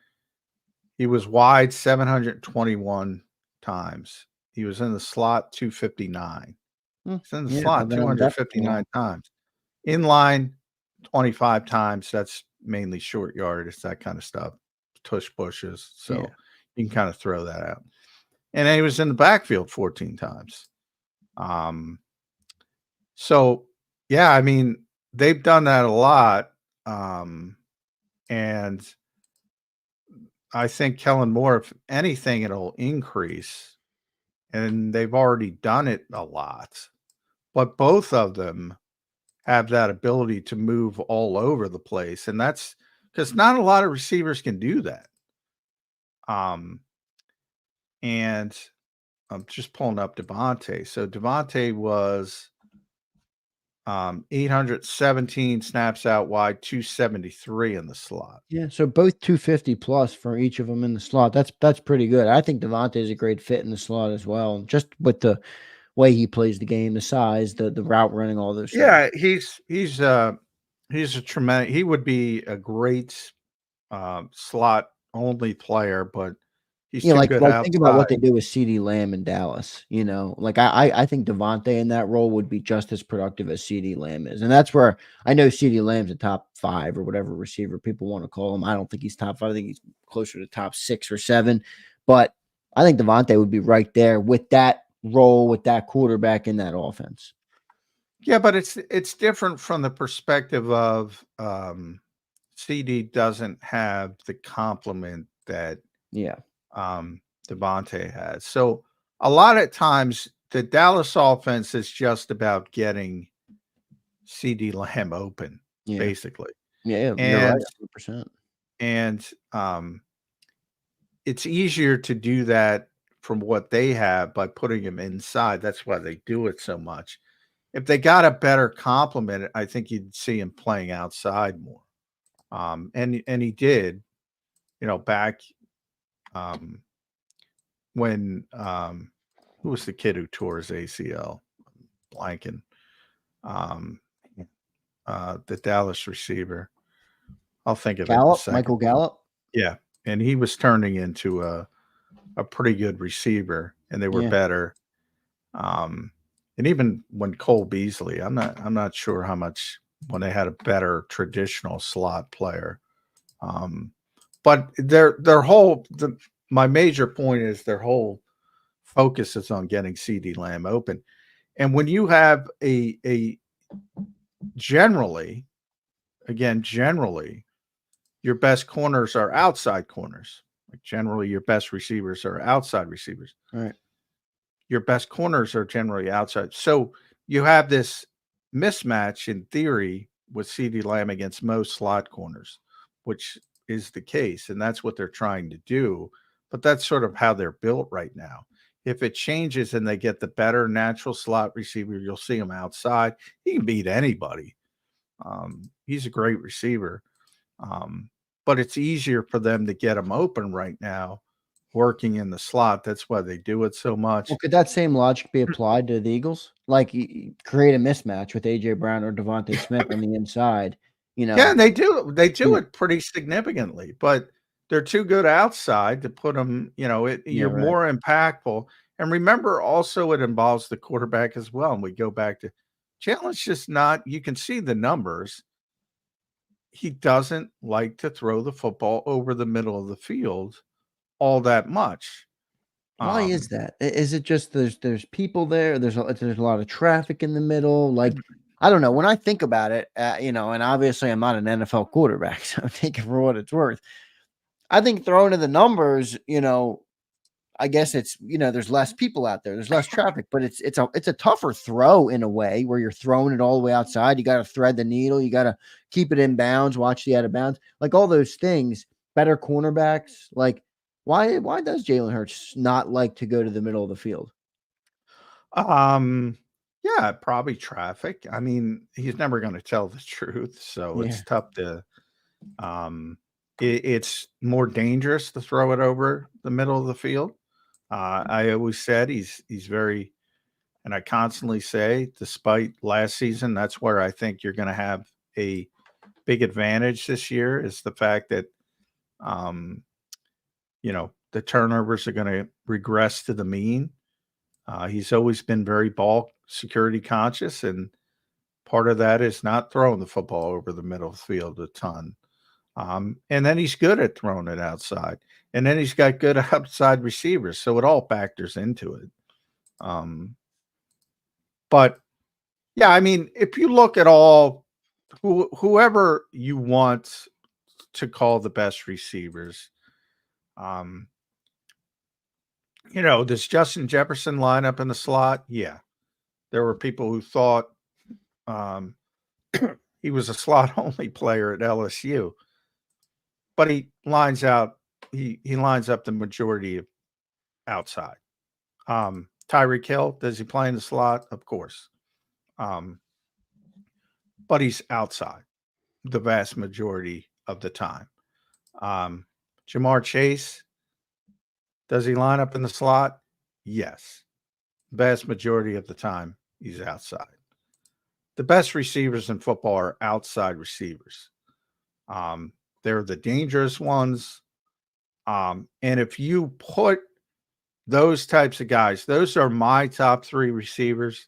He was wide 721 times. He was in the slot 259. He's in the slot 259 times. In line 25 times. That's mainly short yardage, that kind of stuff. Tush pushes. So you can kind of throw that out. And then he was in the backfield 14 times. So, yeah, I mean, they've done that a lot. And I think Kellen Moore, if anything, it'll increase. And they've already done it a lot. But both of them have that ability to move all over the place. And that's because not a lot of receivers can do that. And I'm just pulling up Devontae. So Devontae was 817 snaps out wide, 273 in the slot.
Yeah, so both 250 plus for each of them in the slot. That's pretty good. I think Devontae is a great fit in the slot as well, just with the way he plays the game, the size, the route running, all those things.
Yeah, he's a tremendous. He would be a great slot only player, but he's too good outside.
Think about what they do with CeeDee Lamb in Dallas. I think Devontae in that role would be just as productive as CeeDee Lamb is, and that's where I know CeeDee Lamb's a top 5 or whatever receiver people want to call him. I don't think he's top 5. I think he's closer to top 6 or 7, but I think Devontae would be right there with that role, with that quarterback in that offense.
Yeah, but it's different from the perspective of CD doesn't have the complement that Devontae has. So a lot of times the Dallas offense is just about getting CD Lamb open, basically.
Yeah,
and,
you're right, 100%.
And it's easier to do that from what they have by putting him inside. That's why they do it so much. If they got a better complement, I think you'd see him playing outside more. And he did, back when who was the kid who tore his ACL? Blanking. The Dallas receiver. I'll think of
Gallup,
it in a second.
Michael Gallup.
Yeah, and he was turning into a pretty good receiver, and they were better. And even when Cole Beasley, I'm not sure how much when they had a better traditional slot player. But my major point is their whole focus is on getting CeeDee Lamb open. And when you have a generally, your best corners are outside corners. Like generally, your best receivers are outside receivers.
All right.
Your best corners are generally outside. So you have this mismatch in theory with CeeDee Lamb against most slot corners, which is the case. And that's what they're trying to do. But that's sort of how they're built right now. If it changes and they get the better natural slot receiver, you'll see him outside. He can beat anybody. He's a great receiver. But it's easier for them to get him open right now, working in the slot. That's why they do it so much.
Well, could that same logic be applied to the Eagles? Like you create a mismatch with AJ Brown or Devontae Smith on the inside,
Yeah, and they do it pretty significantly, but they're too good outside to put them, you're more impactful. And remember also it involves the quarterback as well. And we go back to Jalen's just not, you can see the numbers. He doesn't like to throw the football over the middle of the field all that much.
Why is that? Is it just there's people there? There's a lot of traffic in the middle. Like, I don't know. When I think about it, and obviously I'm not an NFL quarterback, so take it for what it's worth. I think throwing to the numbers, I guess it's there's less people out there, there's less traffic, but it's a tougher throw in a way where you're throwing it all the way outside. You got to thread the needle, you got to keep it in bounds, watch the out of bounds, like all those things. Better cornerbacks, like. Why does Jalen Hurts not like to go to the middle of the field?
Yeah, probably traffic. I mean, he's never going to tell the truth, so it's tough to. It's more dangerous to throw it over the middle of the field. I always said he's very, and I constantly say, despite last season, that's where I think you're going to have a big advantage this year is the fact that. The turnovers are going to regress to the mean. He's always been very ball security conscious, and part of that is not throwing the football over the middle of the field a ton. And then he's good at throwing it outside. And then he's got good outside receivers, so it all factors into it. But, yeah, I mean, if you look at whoever you want to call the best receivers, does Justin Jefferson line up in the slot? Yeah. There were people who thought he was a slot only player at LSU, but he lines out, he lines up the majority of outside. Tyreek Hill, does he play in the slot? Of course. but he's outside the vast majority of the time. Jamar Chase, does he line up in the slot? Yes. Vast majority of the time, he's outside. The best receivers in football are outside receivers. They're the dangerous ones. And if you put those types of guys, those are my top 3 receivers.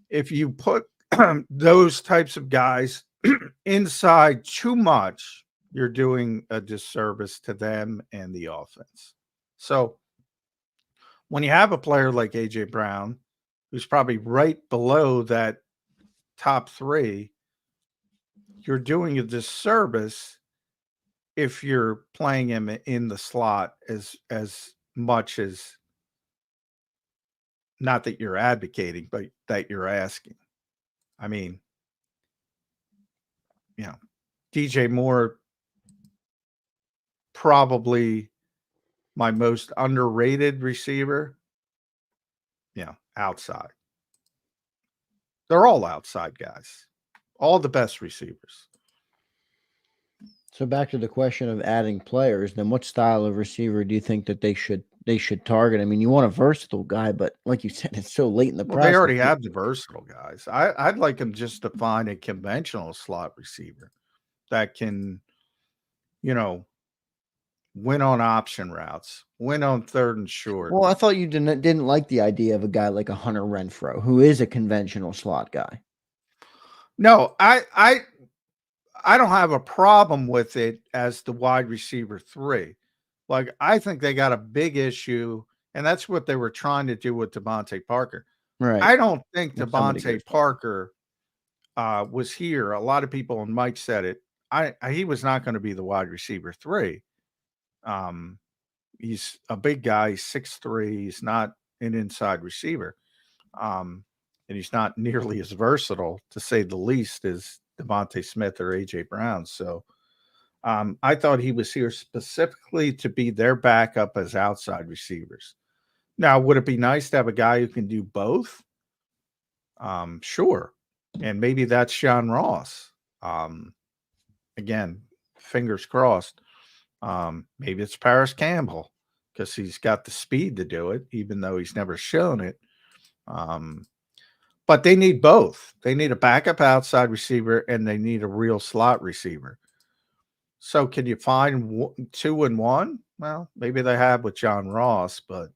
If you put those types of guys inside too much, you're doing a disservice to them and the offense. So when you have a player like A.J. Brown, who's probably right below that top 3, you're doing a disservice if you're playing him in the slot as much as, not that you're advocating, but that you're asking. I mean, DJ Moore, probably my most underrated receiver. Outside. They're all outside guys. All the best receivers.
So back to the question of adding players, then what style of receiver do you think that they should target? I mean, you want a versatile guy, but like you said, it's so late in the process.
They already have the versatile guys. I'd like them just to find a conventional slot receiver that can, win on option routes, win on 3rd and short.
Well, I thought you didn't like the idea of a guy like a Hunter Renfrow, who is a conventional slot guy.
No, I don't have a problem with it as the wide receiver 3. Like, I think they got a big issue, and that's what they were trying to do with Devontae Parker.
Right.
I don't think Devontae Parker was here. A lot of people, and Mike said it, he was not going to be the wide receiver 3. He's a big guy, 6'3". He's not an inside receiver. And he's not nearly as versatile, to say the least, as Devontae Smith or A.J. Brown. So I thought he was here specifically to be their backup as outside receivers. Now, would it be nice to have a guy who can do both? Sure. And maybe that's John Ross. Again, fingers crossed. Maybe it's Paris Campbell, because he's got the speed to do it, even though he's never shown it. But they need both. They need a backup outside receiver, and they need a real slot receiver. So can you find 2 in 1? Well, maybe they have with John Ross, but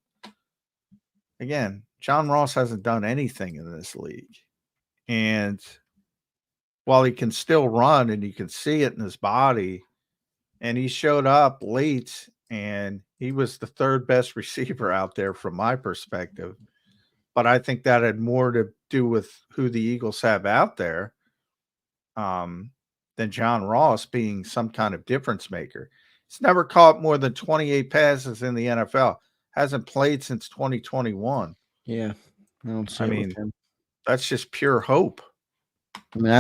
again, John Ross hasn't done anything in this league. And while he can still run and you can see it in his body, and he showed up late, and he was the 3rd best receiver out there from my perspective. But I think that had more to do with who the Eagles have out there than John Ross being some kind of difference maker. He's never caught more than 28 passes in the NFL. Hasn't played since 2021.
Yeah. I
mean, that's just pure hope.
I mean,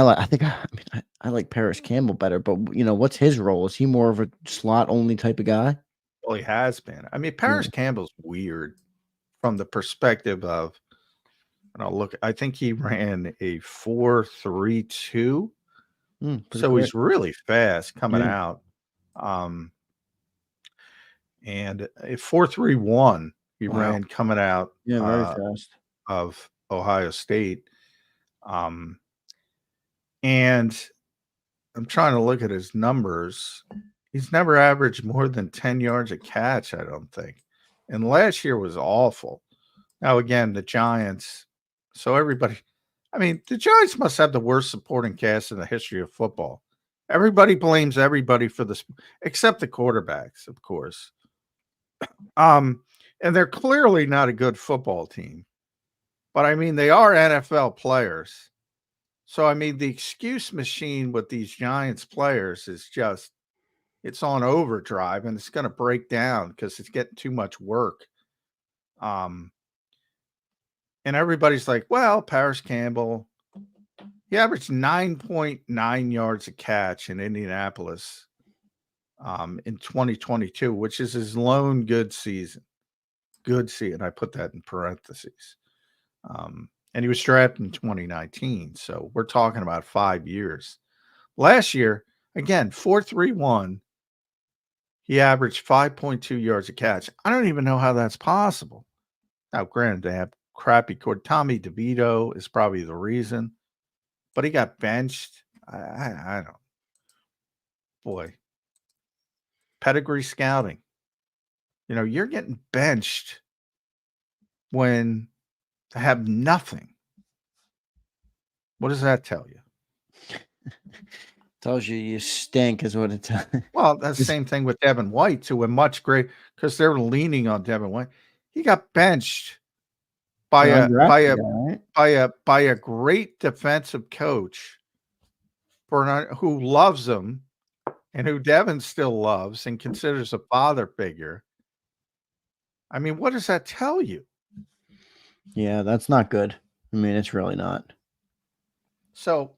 I like Paris Campbell better, but what's his role? Is he more of a slot only type of guy?
Well, he has been. I mean, Paris Campbell's weird from the perspective of, I think he ran a 4.32. So
quick.
he's really fast coming out. And a 4.31 he ran coming out
very fast
of Ohio State. And I'm trying to look at his numbers. He's never averaged more than 10 yards a catch, I don't think. And last year was awful. Now, again, the Giants. So everybody, the Giants must have the worst supporting cast in the history of football. Everybody blames everybody for this, except the quarterbacks, of course. And they're clearly not a good football team. But, they are NFL players. So, the excuse machine with these Giants players is just, it's on overdrive, and it's going to break down because it's getting too much work. And everybody's like, well, Paris Campbell, he averaged 9.9 yards a catch in Indianapolis in 2022, which is his lone good season. Good season. I put that in parentheses. and he was drafted in 2019. So we're talking about 5 years. Last year, again, 4.31. He averaged 5.2 yards a catch. I don't even know how that's possible. Now, granted, they have crappy cord. Tommy DeVito is probably the reason, but he got benched. I don't. Boy, pedigree scouting. You know, you're getting benched when they have nothing. What does that tell you?
Tells you you stink is what it tells.
Well, that's the same thing with Devin White too. And much great because they're leaning on Devin White. He got benched by a great defensive coach who loves him and who Devin still loves and considers a father figure. I mean, what does that tell you?
Yeah, that's not good. I mean, it's really not.
So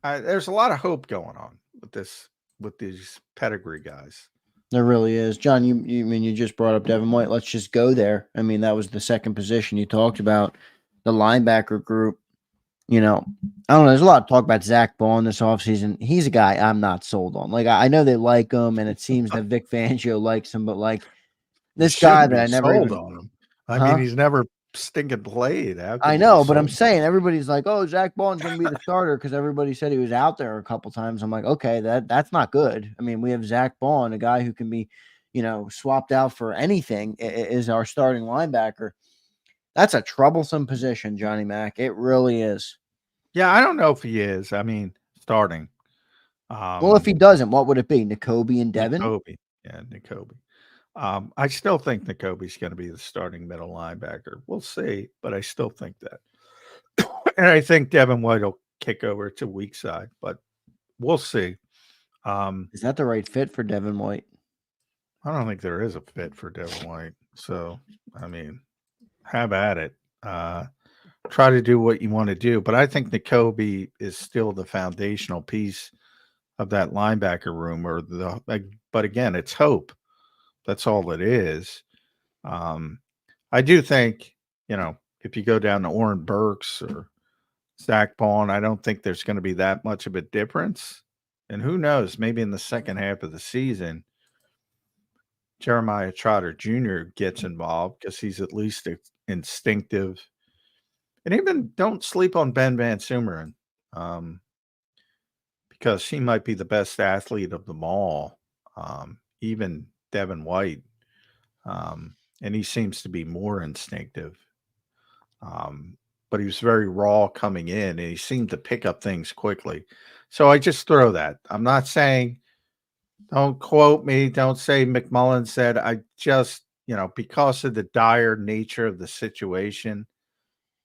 there's a lot of hope going on with these pedigree guys.
There really is. John, you just brought up Devin White. Let's just go there. I mean, that was the second position you talked about, the linebacker group. You know, I don't know. There's a lot of talk about Zach Bond this offseason. He's a guy I'm not sold on. Like, I know they like him, and it seems that Vic Fangio likes him, but like this guy that I never
sold on him. I mean, he's never stinking played.
I know, but I'm saying everybody's like, "Oh, Zach Bond's going to be the starter," because everybody said he was out there a couple times. I'm like, okay, that's not good. I mean, we have Zach Bond, a guy who can be, you know, swapped out for anything, is our starting linebacker. That's a troublesome position, Johnny Mac. It really is.
Yeah, I don't know if he is. I mean, starting.
Well, if he doesn't, what would it be? Nakobe and Devin?
Nakobe. Yeah, Nakobe. I still think Nakobe's going to be the starting middle linebacker. We'll see, but I still think that. And I think Devin White will kick over to weak side, but we'll see.
Is that the right fit for Devin White?
I don't think there is a fit for Devin White. So, I mean, have at it. Try to do what you want to do. But I think Nakobe is still the foundational piece of that linebacker room. But again, it's hope. That's all it is. I do think, you know, if you go down to Oren Burks or Zach Bond, I don't think there's going to be that much of a difference. And who knows, maybe in the second half of the season, Jeremiah Trotter Jr. gets involved because he's at least instinctive. And even don't sleep on Ben Van Sumeren because he might be the best athlete of them all, even Devin White. And he seems to be more instinctive. But he was very raw coming in, and he seemed to pick up things quickly. So I just throw that. I'm not saying, don't quote me, don't say McMullen said. I just, you know, because of the dire nature of the situation,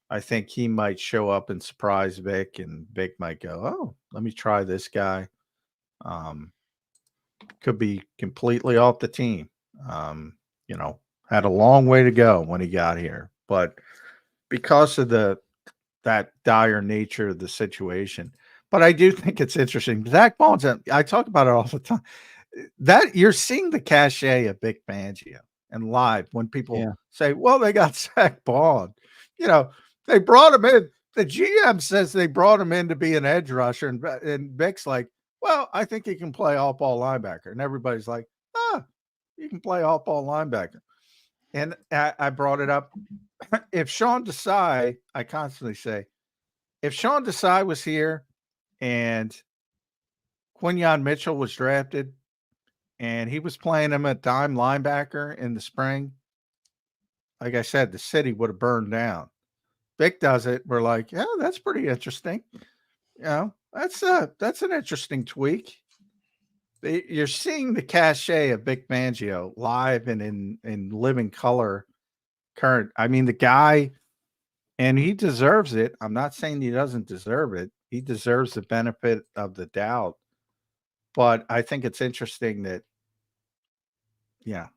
I think he might show up and surprise Vic, and Vic might go, "Oh, let me try this guy." Could be completely off the team. You know, had a long way to go when he got here, but because of that dire nature of the situation. But I do think it's interesting. Zach Bond's, I talk about it all the time. That you're seeing the cachet of Vic Fangio and live when people say, "Well, they got Zach Bond." You know, they brought him in. The GM says they brought him in to be an edge rusher, and Vic's like, "Well, I think he can play off-ball linebacker," and everybody's like, "You can play off-ball linebacker." And I brought it up. If Sean Desai, I constantly say, if Sean Desai was here and Quinyon Mitchell was drafted and he was playing him at dime linebacker in the spring, like I said, the city would have burned down. Vic does it. We're like, yeah, that's pretty interesting. You know, that's an interesting tweak. You're seeing the cachet of Vic Fangio live and in living color. Current, I mean, the guy, and he deserves it. I'm not saying he doesn't deserve it. He deserves the benefit of the doubt. But I think it's interesting that, yeah,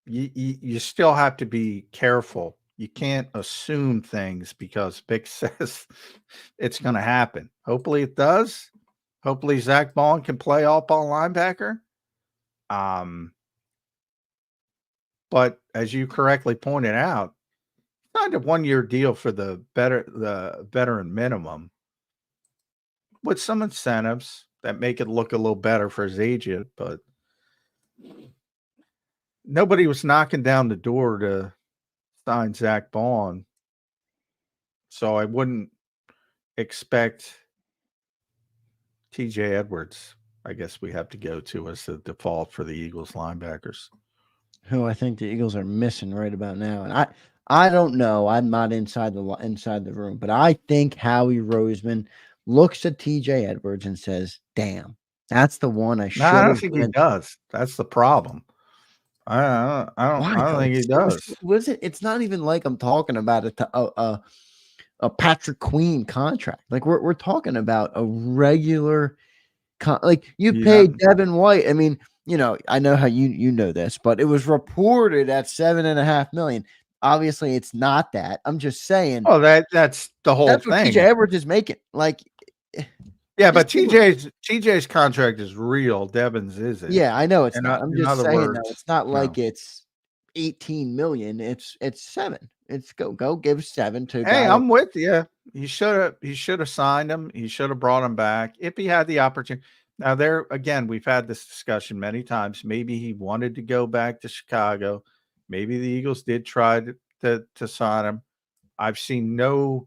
you still have to be careful. You can't assume things because Vic says it's going to happen. Hopefully it does. Hopefully Zach Bond can play off-ball linebacker. But as you correctly pointed out, signed a 1-year deal for the veteran minimum with some incentives that make it look a little better for his agent, but nobody was knocking down the door to sign Zach Bond. So I wouldn't expect TJ Edwards, I guess we have to go to as the default for the Eagles linebackers.
Who I think the Eagles are missing right about now. And I don't know. I'm not inside the room, but I think Howie Roseman looks at TJ Edwards and says, "Damn, that's the one I should."
No, I don't think he does. That's the problem. I don't think he does.
It's not even like I'm talking about a Patrick Queen contract. Like we're talking about a regular like you paid Devin White. I mean, I know how you know this, but it was reported at $7.5 million. Obviously, it's not that. I'm just saying.
Oh, that's the whole
that's
thing.
What TJ Edwards is making. Like,
yeah, but TJ's contract is real. Devin's isn't.
Yeah, I know it's not. I'm just saying though, it's not like it's 18 million. It's 7. It's go give 7 to.
Hey, I'm with you. He should have signed him. He should have brought him back if he had the opportunity. Now, there again, we've had this discussion many times. Maybe he wanted to go back to Chicago. Maybe the Eagles did try to sign him. I've seen no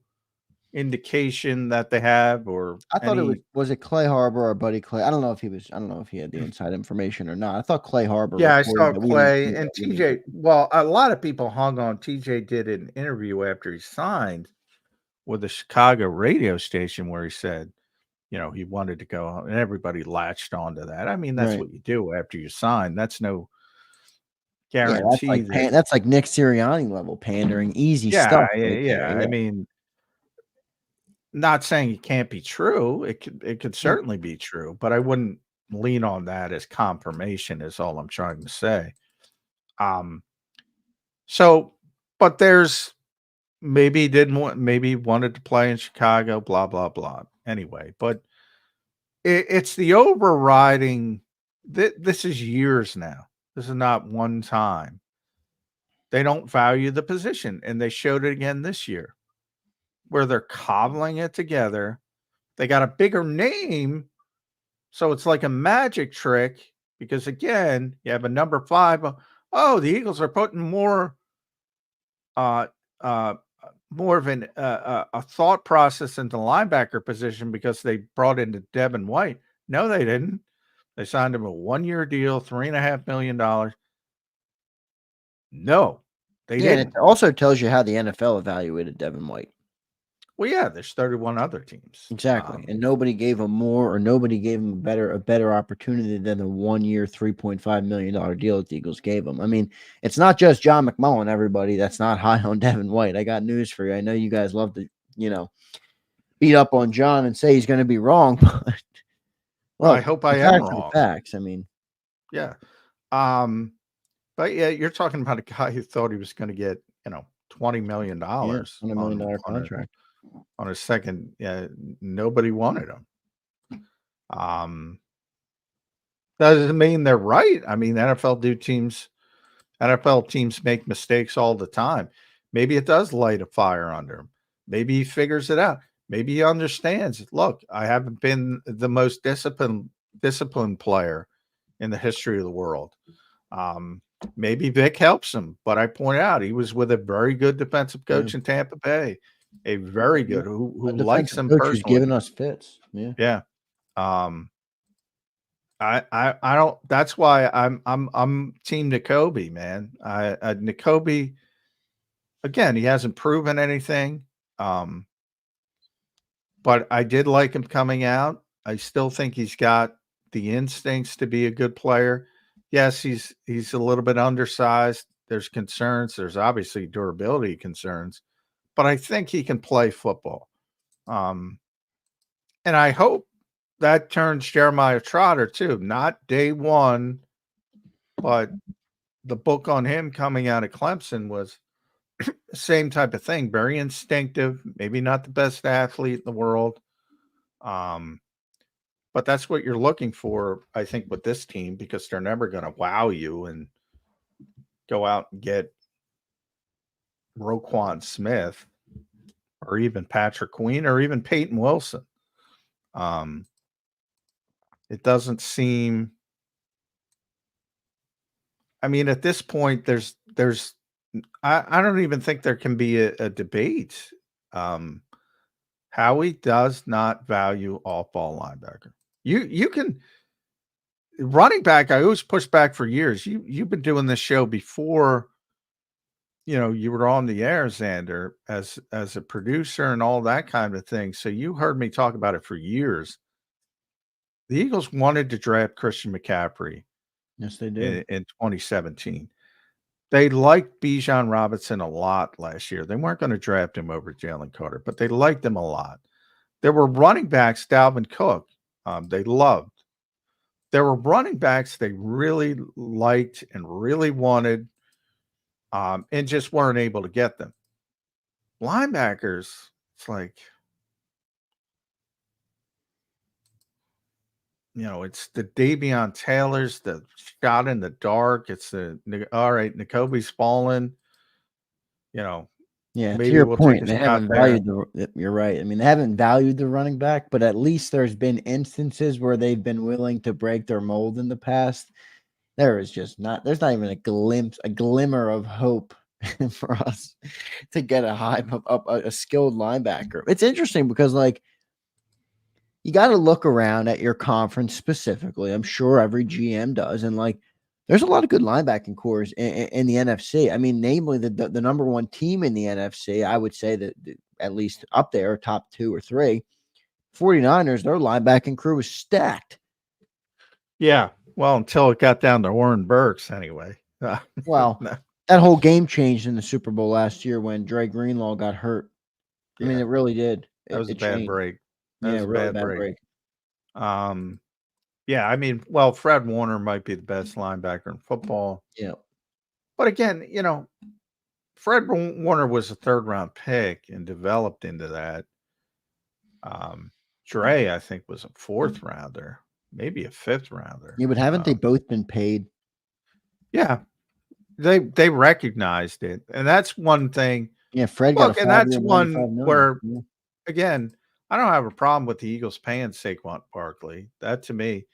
indication that they have. Or
I thought was it Clay Harbor or Buddy Clay? I don't know if he had the inside information or not. I thought Clay Harbor.
Yeah, I saw Clay and TJ. Well, a lot of people hung on. TJ did an interview after he signed with the Chicago radio station where he said, he wanted to go, and everybody latched onto that. I mean, that's what you do after you sign. That's no guarantee.
Yeah, that's like Nick Sirianni level pandering, easy stuff.
Yeah. I mean, not saying it can't be true. It could certainly be true, but I wouldn't lean on that as confirmation is all I'm trying to say. So, but there's maybe wanted to play in Chicago, blah, blah, blah. Anyway, but it's the overriding. This is years now. This is not one time. They don't value the position, and they showed it again this year, where they're cobbling it together. They got a bigger name, so it's like a magic trick because, again, you have a number 5. Oh, the Eagles are putting more of a thought process into the linebacker position because they brought in Devin White. No, they didn't. They signed him a 1-year deal, $3.5 million. No, they didn't.
It also tells you how the NFL evaluated Devin White.
Well, yeah, there's 31 other teams.
Exactly. And nobody gave him more, or nobody gave him a better opportunity than the 1-year, $3.5 million deal that the Eagles gave him. I mean, it's not just John McMullen, everybody that's not high on Devin White. I got news for you. I know you guys love to, beat up on John and say he's going to be wrong, but
well, I hope I am wrong.
Facts. I mean,
yeah. But yeah, you're talking about a guy who thought he was going to get, $20 million,
$20 million contract
on his second. Yeah, nobody wanted him. Doesn't mean they're right. I mean, NFL teams make mistakes all the time. Maybe it does light a fire under him. Maybe he figures it out. Maybe he understands. Look, I haven't been the most disciplined player in the history of the world. Maybe Vic helps him, but I point out he was with a very good defensive coach in Tampa Bay, a very good who likes him personally. Who's
giving us fits.
Yeah. I don't. That's why I'm Team Nakobe, man. Nakobe, again, he hasn't proven anything. But I did like him coming out. I still think he's got the instincts to be a good player. Yes, he's a little bit undersized. There's concerns. There's obviously durability concerns, but I think he can play football. And I hope that turns Jeremiah Trotter too. Not day one, but the book on him coming out of Clemson was the same type of thing. Very instinctive, maybe not the best athlete in the world. But that's what you're looking for, I think, with this team, because they're never going to wow you and go out and get Roquan Smith or even Patrick Queen or even Peyton Wilson. It doesn't seem. I mean, at this point, I don't even think there can be a debate. Howie does not value off-ball linebacker. You can running back. I always push back for years. You've been doing this show before. You were on the air, Zander, as a producer and all that kind of thing. So you heard me talk about it for years. The Eagles wanted to draft Christian McCaffrey.
Yes, they did.
In 2017. They liked Bijan Robinson a lot last year. They weren't going to draft him over Jalen Carter, but they liked him a lot. There were running backs, Dalvin Cook, they loved. There were running backs they really liked and really wanted, and just weren't able to get them. Linebackers, it's like, it's the Davion Taylors, the shot in the dark. It's all right, N'Kobe's fallen.
Yeah,
maybe
to your
we'll
point, they haven't valued you're right. I mean, they haven't valued the running back, but at least there's been instances where they've been willing to break their mold in the past. There's not even a glimmer of hope for us to get a skilled linebacker. It's interesting because, like, you got to look around at your conference specifically. I'm sure every GM does. And, like, there's a lot of good linebacking cores in the NFC. I mean, namely the number one team in the NFC, I would say that at least up there, top 2 or 3, 49ers, their linebacking crew is stacked.
Yeah. Well, until it got down to Warren Burks anyway.
Well, that whole game changed in the Super Bowl last year when Dre Greenlaw got hurt. I mean, it really did.
That was a bad break. That was a
really
bad break. Yeah, I mean, well, Fred Warner might be the best linebacker in football.
Yeah.
But again, Fred Warner was a 3rd-round pick and developed into that. Dre, I think, was a 4th rounder, maybe a 5th rounder.
Yeah, but haven't they both been paid?
Yeah. They recognized it. And that's one thing.
Yeah, Fred got a 5-year,
and that's one where,
yeah.
Again, I don't have a problem with the Eagles paying Saquon Barkley. That, to me,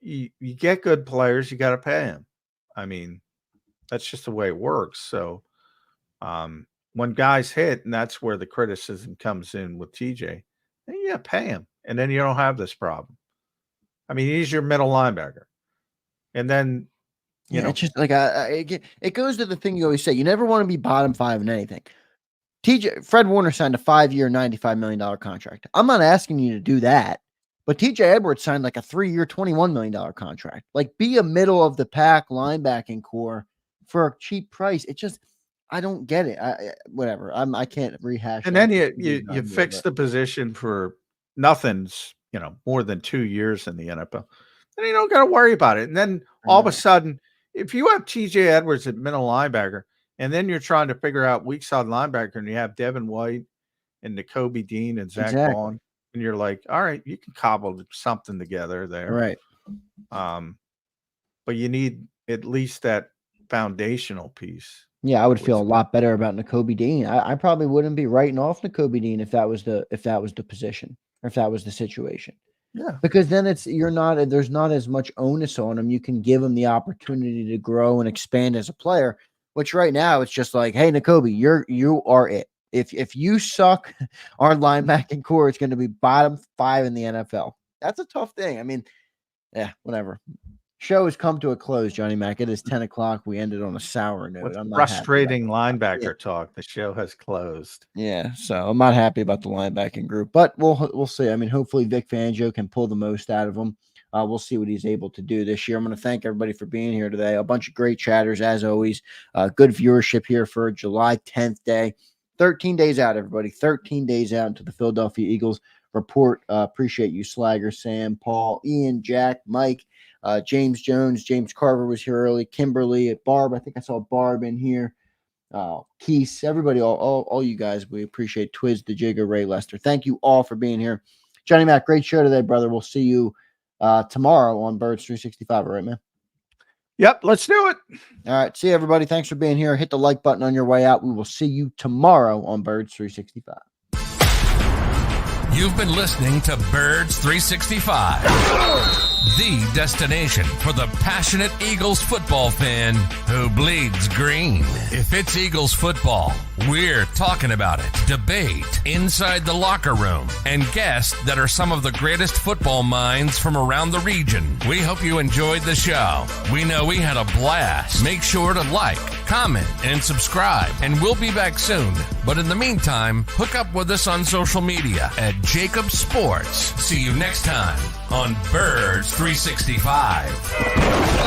you get good players, you got to pay them. I mean, that's just the way it works. So when guys hit, and that's where the criticism comes in with TJ, then you got to pay him. And then you don't have this problem. I mean, he's your middle linebacker. And then,
it's just like it goes to the thing you always say. You never want to be bottom 5 in anything. Fred Warner signed a 5-year, $95 million contract. I'm not asking you to do that, but TJ Edwards signed like a 3-year, $21 million contract. Like, be a middle of the pack linebacking core for a cheap price. It just, I don't get it. Whatever. I can't rehash.
And then you fix the position for nothing's, more than 2 years in the NFL. Then you don't got to worry about it. And then all of a sudden, if you have TJ Edwards at middle linebacker, and then you're trying to figure out weak side linebacker, and you have Devin White and N'Kobe Dean and Zach Vaughn, and you're like, all right, you can cobble something together there.
Right.
But you need at least that foundational piece.
Yeah, I would feel a lot better about N'Kobe Dean. I probably wouldn't be writing off N'Kobe Dean if that was the position, or if that was the situation.
Yeah.
Because then there's not as much onus on him. You can give him the opportunity to grow and expand as a player. Which right now it's just like, hey, N'Kobe, you are it. If you suck, our linebacking core is going to be bottom 5 in the NFL. That's a tough thing. I mean, yeah, whatever. Show has come to a close, Johnny Mac. It is 10 o'clock. We ended on a sour note.
With frustrating linebacker talk, the show has closed.
Yeah, so I'm not happy about the linebacking group, but we'll see. I mean, hopefully Vic Fangio can pull the most out of them. We'll see what he's able to do this year. I'm going to thank everybody for being here today. A bunch of great chatters, as always. Good viewership here for July 10th day. 13 days out, everybody. 13 days out into the Philadelphia Eagles report. Appreciate you, Slagger, Sam, Paul, Ian, Jack, Mike, James Jones. James Carver was here early. Kimberly, Barb. I think I saw Barb in here. Keith, everybody, all you guys. We appreciate Twiz, the Jigger, Ray Lester. Thank you all for being here. Johnny Mac, great show today, brother. We'll see you tomorrow on Birds 365. All right, man?
Yep, let's do it.
All right. See you, everybody. Thanks for being here. Hit the like button on your way out. We will see you tomorrow on Birds 365.
You've been listening to Birds 365, the destination for the passionate Eagles football fan who bleeds green. If it's Eagles football, we're talking about it. Debate inside the locker room and guests that are some of the greatest football minds from around the region. We hope you enjoyed the show. We know we had a blast. Make sure to like, comment, and subscribe, and we'll be back soon. But in the meantime, hook up with us on social media at JAKIB Sports. See you next time on Birds 365.